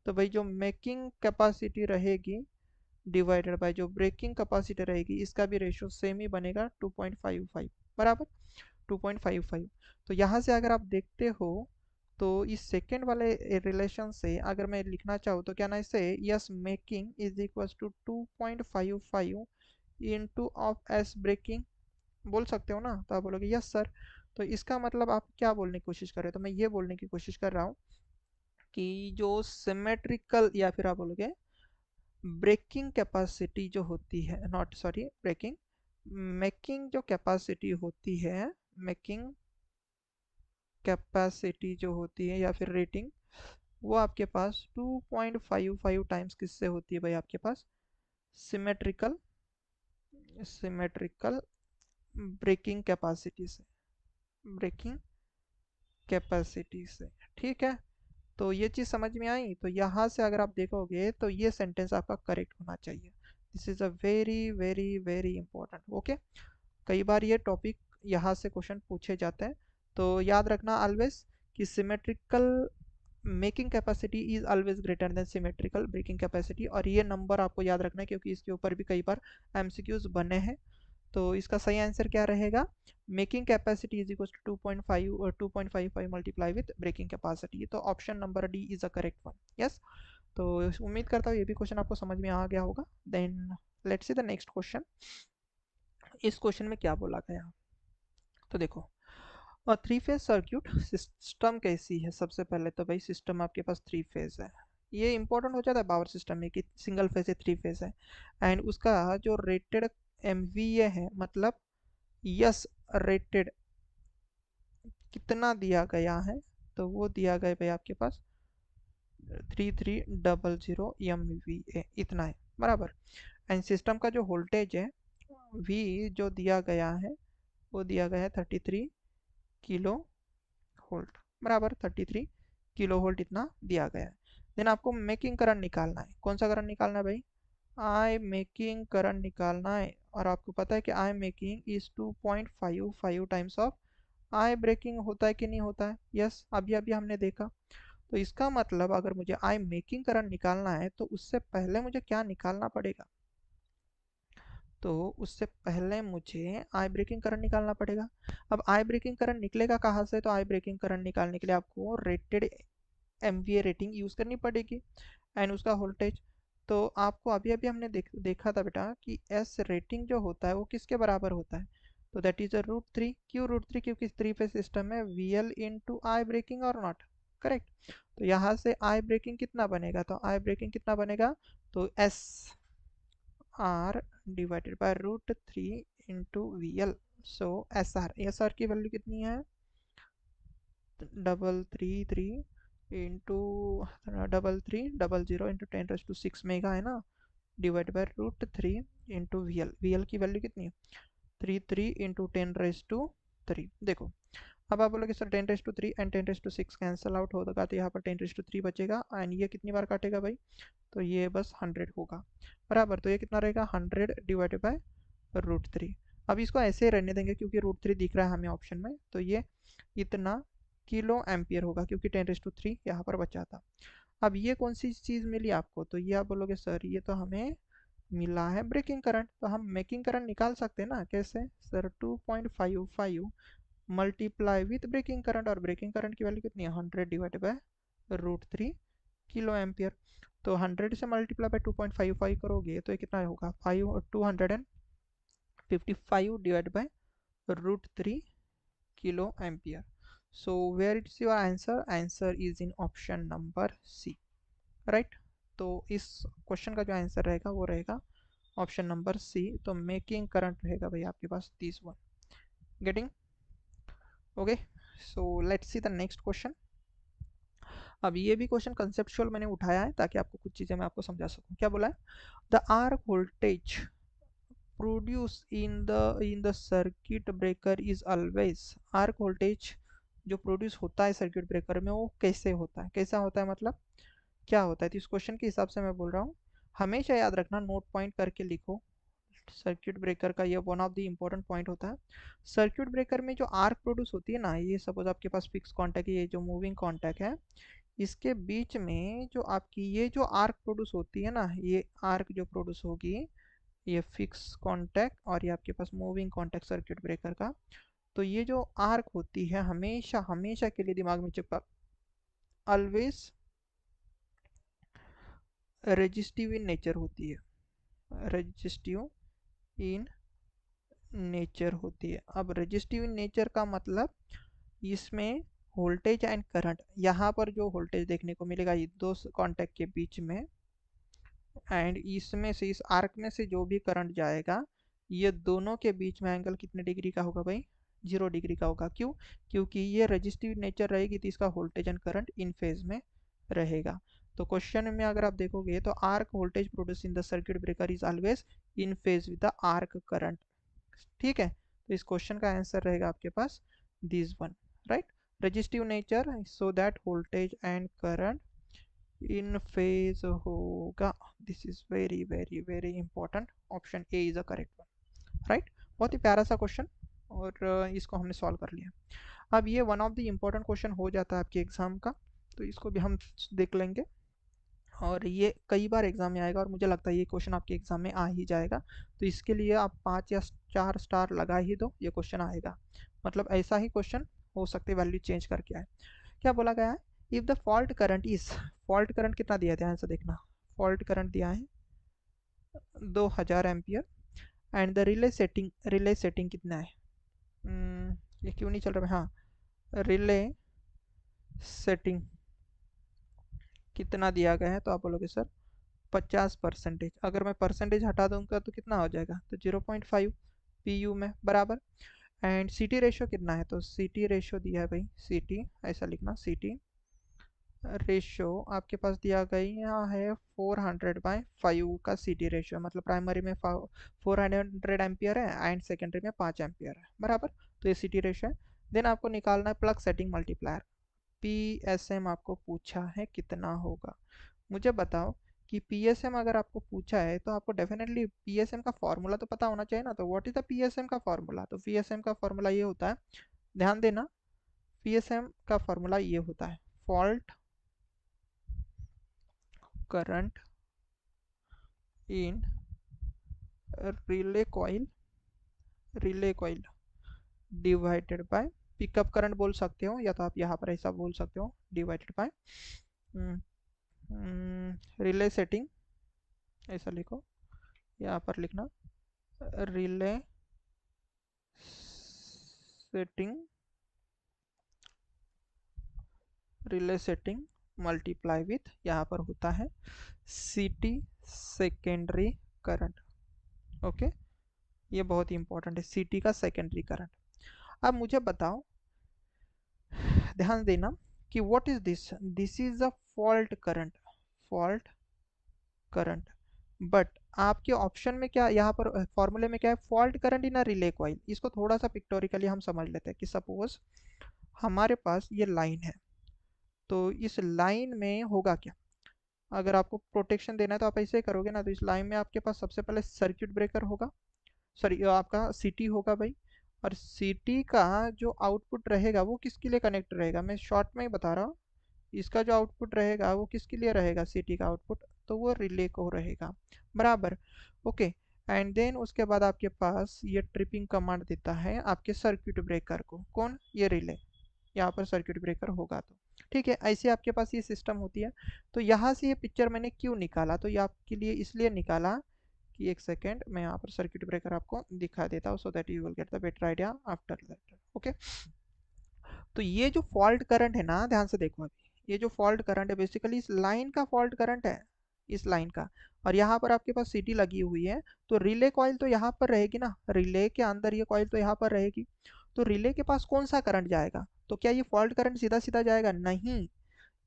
तो भाई जो मेकिंग कैपेसिटी रहेगी डिवाइडेड बाय जो ब्रेकिंग कैपेसिटी रहेगी, इसका भी रेशियो सेम ही बनेगा 2.55 बराबर 2.55। तो यहाँ से अगर आप देखते हो तो इस सेकेंड वाले रिलेशन से अगर मैं लिखना चाहूँ तो क्या ना, इसे S making is equal to 2.55 into of S breaking बोल सकते हो ना। तो आप बोलोगे यस सर। तो इसका मतलब आप क्या बोलने की कोशिश कर रहे हो, तो मैं ये बोलने की कोशिश कर रहा हूँ कि जो सिमेट्रिकल, या फिर आप बोलोगे ब्रेकिंग कैपेसिटी जो होती है, नॉट सॉरी ब्रेकिंग, मेकिंग जो कैपेसिटी होती है, मेकिंग कैपेसिटी जो होती है या फिर रेटिंग, वो आपके पास 2.55 टाइम्स किससे होती है भाई, आपके पास सिमेट्रिकल, सिमेट्रिकल ब्रेकिंग कैपेसिटी से, ब्रेकिंग कैपेसिटी से, ठीक है। तो ये चीज़ समझ में आई। तो यहाँ से अगर आप देखोगे तो ये सेंटेंस आपका करेक्ट होना चाहिए। This is a very very very important, okay. कई बार ये टॉपिक यहाँ से क्वेश्चन पूछे जाते हैं, तो याद रखना ऑलवेज कि symmetrical making capacity is always greater than symmetrical breaking capacity. और ये नंबर आपको याद रखना है क्योंकि इसके ऊपर भी कई बार एमसीक्यूज बने हैं। तो इसका सही आंसर क्या रहेगा, making capacity is equal to 2.5 और 2.55 मल्टीप्लाई विद ब्रेकिंग कैपेसिटी। तो option number D is a correct one, yes. तो उम्मीद करता हूँ ये भी क्वेश्चन आपको समझ में आ गया होगा। Then let's see the next question. इस क्वेश्चन में क्या बोला गया, तो देखो, और थ्री फेज सर्क्यूट सिस्टम कैसी है। सबसे पहले तो भाई सिस्टम आपके पास थ्री फेज है, ये इंपॉर्टेंट हो जाता है पावर सिस्टम में कि सिंगल फेज है थ्री फेज है। एंड उसका जो रेटेड एमवीए है, मतलब यस रेटेड कितना दिया गया है, तो वो दिया गया भाई आपके पास 3300 MVA इतना है बराबर। एंड सिस्टम का जो वोल्टेज है वी जो दिया गया है, वो दिया गया है 33 किलो वोल्ट बराबर, 33 किलो वोल्ट इतना दिया गया है। देन आपको मेकिंग करंट निकालना है। कौन सा करंट निकालना है भाई, आई मेकिंग करंट निकालना है। और आपको पता है कि I making is 2.55 times of I breaking होता है कि नहीं होता है, यस अभी अभी हमने देखा। तो इसका मतलब अगर मुझे आई मेकिंग करंट निकालना है तो उससे पहले मुझे क्या निकालना पड़ेगा, तो उससे पहले मुझे आई ब्रेकिंग करंट निकालना पड़ेगा। अब आई ब्रेकिंग करंट निकलेगा कहाँ से, तो आई ब्रेकिंग करंट निकालने के लिए आपको रेटेड एमवीए रेटिंग यूज़ करनी पड़ेगी एंड उसका वोल्टेज। तो आपको अभी अभी हमने देखा था बेटा कि एस रेटिंग जो होता है वो किसके बराबर होता है, तो दैट इज √3। क्यों √3, क्योंकि थ्री फेज सिस्टम में वी एल इंटू आई ब्रेकिंग और नॉट, करेक्ट। तो यहाँ से आई ब्रेकिंग कितना बनेगा, तो आई ब्रेकिंग कितना बनेगा, तो S R divided by √3 into V L. So S R की वैल्यू कितनी है, 333 इंटू 3300 इंटू 10⁻⁶ मेगा है ना, divide by √3 into V L की वैल्यू कितनी है, 33 इंटू 10⁻3। देखो अब आप बोलोगे सर 10⁻3 एंड 10⁻6 कैंसिल आउट होगा, तो यहाँ पर 10⁻3 बचेगा एंड ये कितनी बार काटेगा भाई, तो ये बस 100 होगा बराबर। तो ये कितना रहेगा 100 डिवाइडेड बाय √3। अब इसको ऐसे ही रहने देंगे क्योंकि √3 दिख रहा है हमें ऑप्शन में, तो ये इतना किलो एम्पियर होगा क्योंकि 10⁻³ यहाँ पर बचा था। अब ये कौन सी चीज़ मिली आपको, तो ये आप बोलोगे सर ये तो हमें मिला है ब्रेकिंग करंट, तो हम मेकिंग करंट निकाल सकते हैं ना, कैसे sir 2.55 multiply with breaking current, और ब्रेकिंग करंट की वैल्यू कितनी है 100 डिवाइड बाय √3 किलो एम्पियर। तो 100 से मल्टीप्लाई बाय 2.55 करोगे तो ये कितना होगा 255 divide by √3 kilo ampere. So where it's your answer, answer is in option number C, right. तो इस क्वेश्चन का जो आंसर रहेगा वो रहेगा ऑप्शन नंबर सी। तो मेकिंग करंट रहेगा भाई आपके पास this one, getting okay. So let's see the next question. अब ये भी क्वेश्चन कंसेप्चुअल मैंने उठाया है ताकि आपको कुछ चीज़ें मैं आपको समझा सकूं। क्या बोला है, the arc voltage produce in the circuit breaker is always, arc voltage जो प्रोड्यूस होता है सर्किट ब्रेकर में वो कैसे होता है, कैसा होता है मतलब क्या होता है। तो इस क्वेश्चन के हिसाब से मैं बोल रहा हूँ, हमेशा याद रखना, नोट पॉइंट करके लिखो। सर्किट ब्रेकर का ये one of the important point होता है। सर्किट ब्रेकर में जो आर्क प्रोड्यूस होती है ना, ये सपोज आपके पास फिक्स कॉन्टैक्ट है, ये जो मूविंग कॉन्टैक्ट है, इसके बीच में जो आपकी ये जो आर्क प्रोड्यूस होती है ना, ये आर्क जो प्रोड्यूस होगी, ये फिक्स कॉन्टैक्ट और ये आपके पास मूविंग कॉन्टैक्ट सर्किट ब्रेकर का, तो ये जो आर्क होती है हमेशा हमेशा के लिए दिमाग में चिपका, ऑलवेज रेजिस्टिव इन नेचर होती है, रेजिस्टिव इन नेचर होती है। अब रेजिस्टिव इन नेचर का मतलब इसमें वोल्टेज एंड करंट, यहाँ पर जो वोल्टेज देखने को मिलेगा ये दो कॉन्टैक्ट के बीच में, एंड इसमें से इस आर्क में से जो भी करंट जाएगा ये दोनों के बीच में एंगल कितने डिग्री का होगा भाई, 0 डिग्री का होगा। क्यों, क्योंकि ये रेजिस्टिव नेचर रहेगी तो इसका voltage and current in phase में रहेगा। तो क्वेश्चन में अगर आप देखोगे तो arc voltage produce in the circuit breaker is always in phase with the arc current, ठीक है। तो इस क्वेश्चन का आंसर रहेगा आपके पास this one, right. Resistive nature so that voltage and current in phase होगा, this is very very very important, option A is a correct one, right. बहुत ही प्यारा सा क्वेश्चन, और इसको हमने सॉल्व कर लिया। अब ये one of the important question हो जाता है आपके एग्जाम का, तो इसको भी हम देख लेंगे, और ये कई बार एग्जाम में आएगा और मुझे लगता है ये क्वेश्चन आपके एग्जाम में आ ही जाएगा। तो इसके लिए आप 5 या 4 स्टार लगा ही दो, ये क्वेश्चन आएगा, मतलब ऐसा ही क्वेश्चन हो सकते वैल्यू चेंज करके आए। क्या बोला गया है, if the fault current is, fault current कितना दिया है ध्यान से देखना, फॉल्ट करंट दिया है 2000 ampere, and the relay setting कितना है, ये क्यों नहीं चल रहा है, हाँ रिले सेटिंग कितना दिया गया है, तो आप बोलोगे सर 50%। अगर मैं परसेंटेज हटा दूंगा तो कितना हो जाएगा, तो 0.5 PU में बराबर। एंड सी टी रेशो कितना है, तो सी टी रेशो दिया है भाई, सी टी ऐसा लिखना, सी टी रेशो आपके पास दिया गया है 400/5 का सी टी रेशो, मतलब प्राइमरी में 400 एम्पियर है एंड सेकेंडरी में 5 एम्पियर है बराबर। तो ये सी टी रेशो है। देन आपको निकालना है प्लग सेटिंग मल्टीप्लायर, PSM आपको पूछा है कितना होगा। मुझे बताओ कि PSM अगर आपको पूछा है तो आपको डेफिनेटली PSM का फॉर्मूला तो पता होना चाहिए ना। तो व्हाट इज द PSM का फॉर्मूला, तो PSM का फॉर्मूला ये होता है, ध्यान देना, PSM का फॉर्मूला ये होता है, fault current in relay coil divided by pickup current बोल सकते हो, या तो आप यहाँ पर ऐसा बोल सकते हो डिवाइडेड बाय रिले सेटिंग, ऐसा लिखो, यहाँ पर लिखना relay setting, relay setting multiply with यहाँ पर होता है CT सेकेंडरी करंट, ओके। ये बहुत ही इंपॉर्टेंट है, CT का सेकेंडरी करंट। अब मुझे बताओ, ध्यान देना कि what is this, this is a fault current, fault current, but आपके ऑप्शन में क्या, यहाँ पर फॉर्मूले में क्या है, fault current in a relay coil. इसको थोड़ा सा पिक्टोरिकली हम समझ लेते हैं कि सपोज हमारे पास ये लाइन है, तो इस लाइन में होगा क्या, अगर आपको प्रोटेक्शन देना है तो आप ऐसे ही करोगे ना। तो इस लाइन में आपके पास सबसे पहले सर्किट ब्रेकर होगा, सॉरी आपका सीटी होगा भाई, और सीटी का जो आउटपुट रहेगा वो किसके लिए कनेक्ट रहेगा, मैं शॉर्ट में ही बता रहा हूँ। इसका जो आउटपुट रहेगा वो किसके लिए रहेगा, सीटी का आउटपुट, तो वो रिले को रहेगा, बराबर। ओके, एंड देन उसके बाद आपके पास ये ट्रिपिंग कमांड देता है आपके सर्किट ब्रेकर को, कौन, ये रिले, यहाँ पर सर्किट ब्रेकर होगा तो ठीक है। ऐसे आपके पास ये सिस्टम होती है। तो यहाँ से ये पिक्चर मैंने क्यों निकाला, तो ये आपके लिए इसलिए निकाला कि एक सेकेंड मैं यहाँ पर सर्किट ब्रेकर आपको दिखा देता हूँ, so that you will get the better idea after that. Okay, तो ये जो फॉल्ट करंट है ना, ध्यान से देखो अभी, ये जो फॉल्ट करंट है बेसिकली इस लाइन का फॉल्ट करंट है, इस लाइन का। और यहाँ पर आपके पास सीटी लगी हुई है, तो रिले कॉइल तो यहाँ पर रहेगी ना, रिले के अंदर ये कॉइल तो यहाँ पर रहेगी। तो रिले के पास कौन सा करंट जाएगा, तो क्या ये फॉल्ट करंट सीधा सीधा जाएगा, नहीं,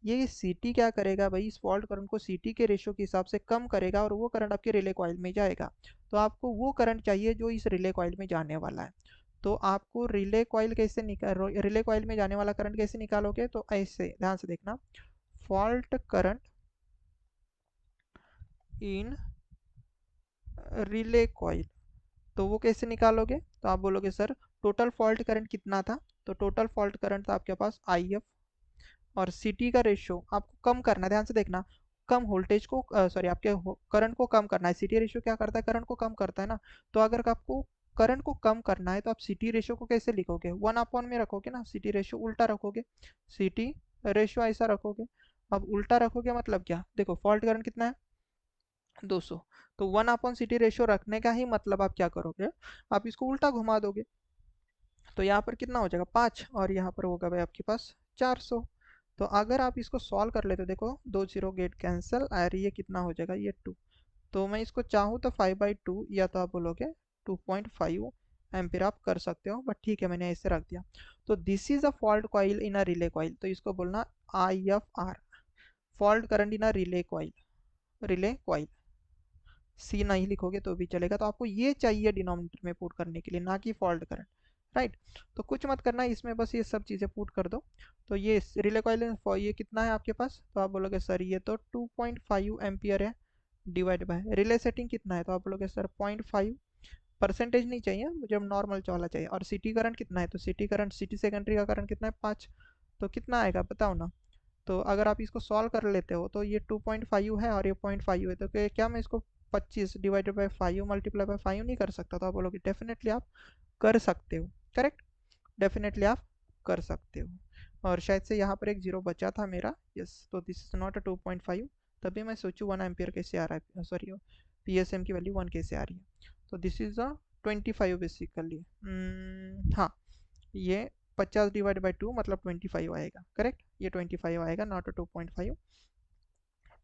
ये सीटी क्या करेगा भाई, इस फॉल्ट करंट को सीटी के रेशियो के हिसाब से कम करेगा और वो करंट आपके रिले कॉइल में जाएगा। तो आपको वो करंट चाहिए जो इस रिले कॉइल में जाने वाला है। तो आपको रिले कॉइल कैसे निकाल, रिले कॉइल में जाने वाला करंट कैसे निकालोगे, तो ऐसे ध्यान से देखना, फॉल्ट करंट इन रिले कॉइल, तो वो कैसे निकालोगे, तो आप बोलोगे सर टोटल फॉल्ट करंट कितना था, तो टोटल फॉल्ट करंट था आपके पास आई एफ, और सीटी का रेशियो आपको कम करना है, ध्यान से देखना, कम वोल्टेज को सॉरी आपके करंट को कम करना है। सीटी रेशियो क्या करता है, करंट को कम करता है ना। तो अगर आपको करंट को कम करना है तो आप सीटी रेशियो को कैसे लिखोगे, 1 अपॉन में रखोगे ना, सीटी रेशियो उल्टा रखोगे, सीटी रेशियो ऐसा रखोगे। अब उल्टा रखोगे मतलब क्या, देखो फॉल्ट करंट कितना है 200, तो 1/सीटी रेशियो रखने का ही मतलब आप क्या करोगे, आप इसको उल्टा घुमा दोगे। तो यहाँ पर कितना हो जाएगा 5, और यहाँ पर होगा भाई आपके पास 400। तो अगर आप इसको सॉल्व कर लेते, देखो 2 0 गेट कैंसिल, और ये कितना हो जाएगा, ये 2। तो मैं इसको चाहूँ तो 5/2, या तो आप बोलोगे 2.5 एम्पीयर आप कर सकते हो, बट ठीक है मैंने ऐसे रख दिया। तो this is a fault coil in a relay coil, तो इसको बोलना IFR, fault current in a relay coil, relay coil, C नहीं लिखोगे तो भी चलेगा। तो आपको ये चाहिए डिनोमिनेटर में पुट करने के लिए, ना कि फॉल्ट करंट, राइट। तो कुछ मत करना इसमें, बस ये सब चीज़ें पुट कर दो। तो ये रिले कॉइल ये कितना है आपके पास, तो आप बोलोगे सर ये तो 2.5 एम्पियर है, डिवाइड बाय रिले सेटिंग कितना है, तो आप बोलोगे सर 0.5, परसेंटेज नहीं चाहिए मुझे, नॉर्मल वाला चाहिए। और सिटी करंट कितना है, तो सिटी करंट, सिटी सेकेंडरी का करंट कितना है 5, तो कितना आएगा बताओ ना। तो अगर आप इसको सॉल्व कर लेते हो तो ये 2.5 है और ये 0.5 है, तो क्या मैं इसको 25 डिवाइडेड बाई 5 मल्टीप्लाई बाई 5 नहीं कर सकता, तो आप बोलोगे डेफिनेटली आप कर सकते हो, करेक्ट, डेफिनेटली आप कर सकते हो। और शायद से यहाँ पर एक जीरो बचा था मेरा, यस, तो दिस इज नॉट अ 2.5, तभी मैं सोचूं 1 एम्पियर कैसे आ रहा है, सॉरी PSM की वैल्यू 1 कैसे आ रही है। तो दिस इज अ 25 बेसिकली, हाँ, ये 50 डिवाइड बाई 2 मतलब 25 आएगा, करेक्ट, ये 25 आएगा, नॉट 2.5,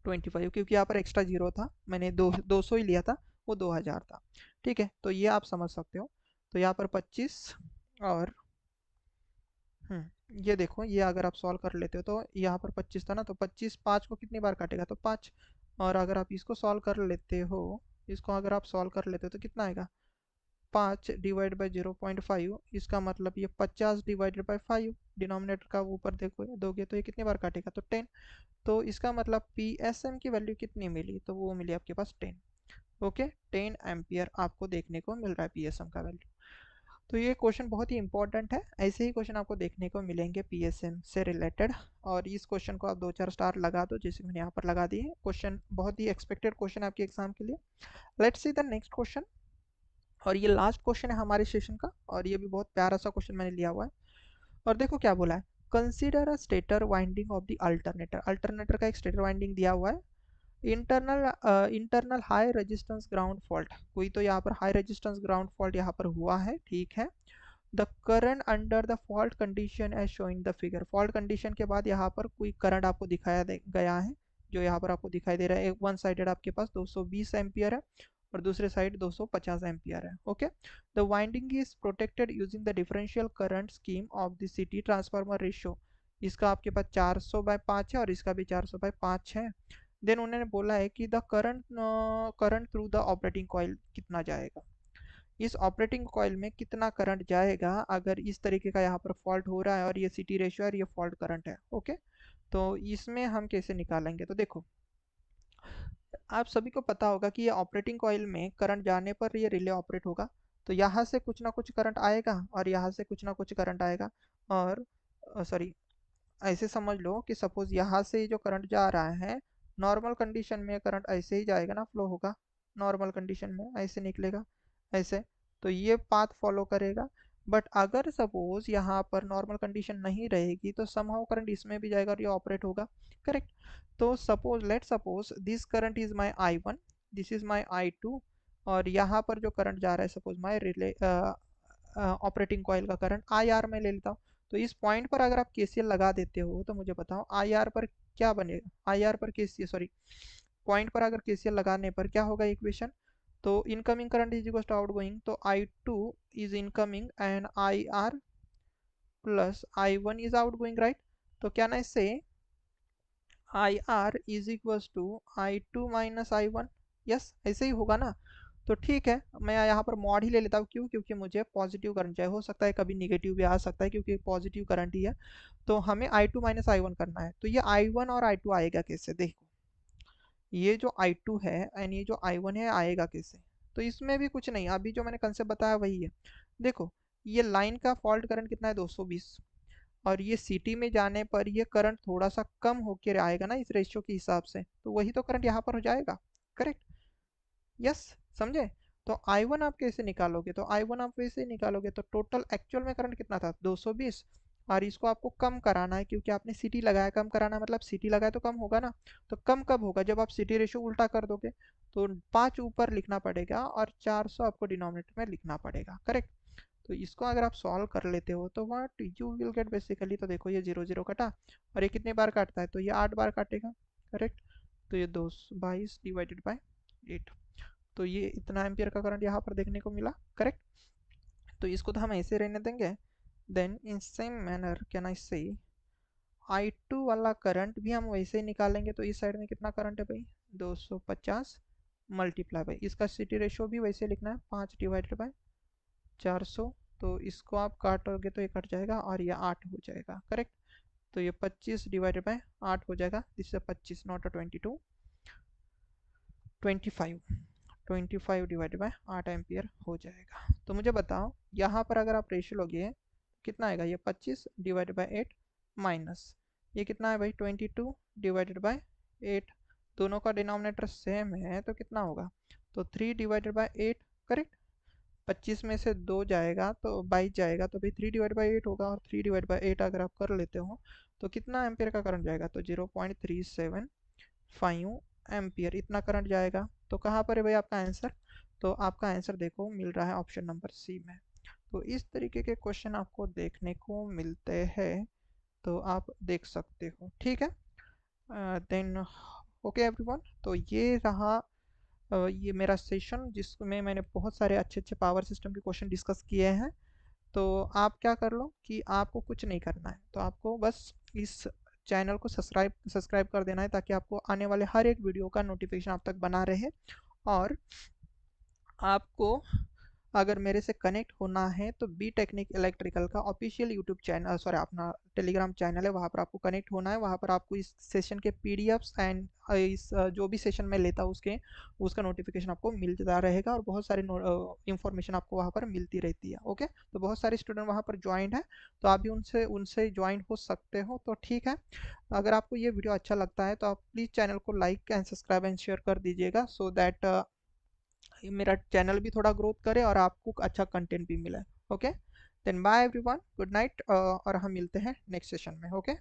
25, क्योंकि यहाँ पर एक्स्ट्रा जीरो था, मैंने 200 ही लिया था, वो 2000 था, ठीक है। तो ये आप समझ सकते हो। तो यहाँ पर 25, और ये देखो, ये अगर आप सॉल्व कर लेते हो तो यहाँ पर 25 था ना, तो 25 5 को कितनी बार काटेगा, तो 5। और अगर आप इसको सॉल्व कर लेते हो, इसको अगर आप सॉल्व कर लेते हो तो कितना आएगा, 5 डिवाइड बाई 0.5, इसका मतलब ये 50 डिवाइडेड बाई 5, डिनोमिनेटर का ऊपर देखो दोगे तो ये कितनी बार काटेगा, तो 10। तो इसका मतलब PSM की वैल्यू कितनी मिली, तो वो मिली आपके पास 10। ओके, 10 एम्पियर आपको देखने को मिल रहा है PSM का वैल्यू। तो ये क्वेश्चन बहुत ही इंपॉर्टेंट है, ऐसे ही क्वेश्चन आपको देखने को मिलेंगे PSM से रिलेटेड। और इस क्वेश्चन को आप 2 4 स्टार लगा दो, जैसे मैंने यहाँ पर लगा दिए। क्वेश्चन बहुत ही एक्सपेक्टेड क्वेश्चन है आपके एग्जाम के लिए। Let's see the next question, और ये लास्ट क्वेश्चन है हमारे सेशन का, और ये भी बहुत प्यारा सा क्वेश्चन मैंने लिया हुआ है। और देखो क्या बोला है, consider a stator winding of the alternator, alternator का एक स्टेटर वाइंडिंग दिया हुआ है, internal high resistance ground fault, कोई तो यहाँ पर हाई रेजिस्टेंस ग्राउंड फॉल्ट यहाँ पर हुआ है, ठीक है। The current under the fault condition as showing the figure, fault condition के बाद यहाँ पर कोई करंट आपको दिखाया गया है, जो यहाँ पर आपको दिखाई दे रहा है, वन साइडेड आपके पास 220 एम्पियर है, और दूसरे साइड 250 एम्पियर है, okay. The winding is protected using the differential current scheme of the city transformer ratio, इसका आपके पास 400/5 है और इसका भी 400/5 है। देन उन्होंने बोला है कि the current through the operating coil कितना जाएगा, इस ऑपरेटिंग कॉइल में कितना करंट जाएगा अगर इस तरीके का यहाँ पर फॉल्ट हो रहा है, और ये सिटी रेशियो और ये फॉल्ट करंट है, ओके। तो इसमें हम कैसे निकालेंगे, तो देखो आप सभी को पता होगा कि ये ऑपरेटिंग कॉइल में करंट जाने पर ये रिले ऑपरेट होगा, तो यहाँ से कुछ ना कुछ करंट आएगा और यहाँ से कुछ ना कुछ करंट आएगा। और सॉरी, ऐसे समझ लो कि सपोज यहाँ से जो करंट जा रहा है, नॉर्मल कंडीशन में करंट ऐसे ही जाएगा ना, फ्लो होगा नॉर्मल कंडीशन में, ऐसे निकलेगा ऐसे, तो ये पाथ फॉलो करेगा। बट अगर सपोज यहाँ पर नॉर्मल कंडीशन नहीं रहेगी तो समहाउ करंट इसमें भी जाएगा और ये ऑपरेट होगा, करेक्ट। तो suppose let suppose this current is my I1, this is my I2, और यहाँ पर जो करंट जा रहा है suppose my relay operating coil का करंट IR में ले लेता हूँ। तो इस पॉइंट पर अगर आप KCL लगा देते हो तो मुझे बताओ IR पर क्या बनेगा, IR पर KCL सॉरी पॉइंट पर अगर KCL लगाने पर क्या होगा इक्वेशन। तो incoming current is equal to outgoing, तो I2 is incoming and IR plus I1 is outgoing, right. तो क्या ना इससे IR is equal to I2 minus I1, yes ऐसे ही होगा ना। तो ठीक है, मैं यहाँ पर मॉड ही ले लेता हूँ, क्यों, क्योंकि मुझे पॉजिटिव करंट चाहिए, हो सकता है कभी निगेटिव भी आ सकता है क्योंकि पॉजिटिव करंट ही है। तो हमें I2 माइनस I1 करना है, तो ये I1 और I2 आएगा कैसे, देखो ये जो I2 है एंड ये जो I1 है आएगा कैसे। तो इसमें भी कुछ नहीं, अभी जो मैंने कंसेप्ट बताया वही है। देखो ये लाइन का फॉल्ट करंट कितना है 220, और ये सिटी में जाने पर ये करंट थोड़ा सा कम होकर आएगा ना इस रेशियो के हिसाब से, तो वही तो करंट यहाँ पर हो जाएगा, करेक्ट, यस, समझे। तो I1 आप कैसे निकालोगे, तो I1 आप वैसे निकालोगे, तो टोटल एक्चुअल में करंट कितना था 220, और इसको आपको कम कराना है क्योंकि आपने सिटी लगाया, कम कराना मतलब सिटी लगाया तो कम होगा ना। तो कम कब होगा, जब आप सिटी रेशियो उल्टा कर दोगे। तो 5 ऊपर लिखना पड़ेगा और 400 आपको डिनोमिनेटर में लिखना पड़ेगा, करेक्ट। तो इसको अगर आप सॉल्व कर लेते हो तो what you will get basically, तो देखो ये 0 0 कटा, और ये कितने बार काटता है, तो ये 8 बार काटेगा, करेक्ट। तो ये 222 डिवाइडेड बाई 8, तो ये इतना एम्पियर का करंट यहाँ पर देखने को मिला, करेक्ट। तो इसको तो हम ऐसे रहने देंगे। Then in same manner can I say I2 वाला करंट भी हम वैसे ही निकालेंगे। तो इस साइड में कितना करंट है भाई 250 मल्टीप्लाई बाई इसका सिटी रेशियो भी वैसे लिखना है 5 डिवाइडेड बाई 400। तो इसको आप काटोगे तो ये कट जाएगा और ये 8 हो जाएगा, करेक्ट। तो ये 25 डिवाइडेड बाई 8 हो जाएगा, this is 25 not 22, 25 divided by 8 ampere हो जाएगा। तो मुझे बताओ यहाँ पर अगर आप रेशियो लोगे कितना आएगा, ये 25 डिवाइडेड बाय 8 माइनस ये कितना है भाई 22 डिवाइडेड बाय 8, दोनों का डिनोमिनेटर सेम है तो कितना होगा, तो 3 डिवाइडेड बाय 8, करेक्ट। 25 में से 2 जाएगा तो 22 जाएगा, तो भाई 3 डिवाइड बाई 8 होगा, और 3 डिवाइड बाई 8 अगर आप कर लेते हो तो कितना एम्पियर का करंट जाएगा, तो 0.375 एम्पियर इतना करंट जाएगा। तो कहाँ पर है भाई आपका आंसर, तो आपका आंसर देखो मिल रहा है ऑप्शन नंबर सी में। तो इस तरीके के क्वेश्चन आपको देखने को मिलते हैं, तो आप देख सकते हो, ठीक है। देन ओके एवरीवन, तो ये रहा ये मेरा सेशन जिसमें मैंने बहुत सारे अच्छे अच्छे पावर सिस्टम के क्वेश्चन डिस्कस किए हैं। तो आप क्या कर लो कि आपको कुछ नहीं करना है, तो आपको बस इस चैनल को सब्सक्राइब कर देना है ताकि आपको आने वाले हर एक वीडियो का नोटिफिकेशन आप तक बना रहे। और आपको अगर मेरे से कनेक्ट होना है तो बी टेक्निक इलेक्ट्रिकल का ऑफिशियल यूट्यूब चैनल सॉरी अपना टेलीग्राम चैनल है, वहाँ पर आपको कनेक्ट होना है। वहाँ पर आपको इस सेशन के पीडीएफ्स एंड इस जो भी सेशन में लेता हूँ उसका नोटिफिकेशन आपको मिलता रहेगा, और बहुत सारी इंफॉर्मेशन आपको वहाँ पर मिलती रहती है। ओके, तो बहुत सारे स्टूडेंट वहाँ पर ज्वाइंट है, तो आप भी उनसे उनसे ज्वाइन हो सकते हो, तो ठीक है। अगर आपको ये वीडियो अच्छा लगता है तो आप प्लीज़ चैनल को like and subscribe and share कर दीजिएगा, सो दैट मेरा चैनल भी थोड़ा ग्रोथ करे और आपको अच्छा कंटेंट भी मिले। Okay, then bye everyone, good night, और हम मिलते हैं नेक्स्ट सेशन में। ओके।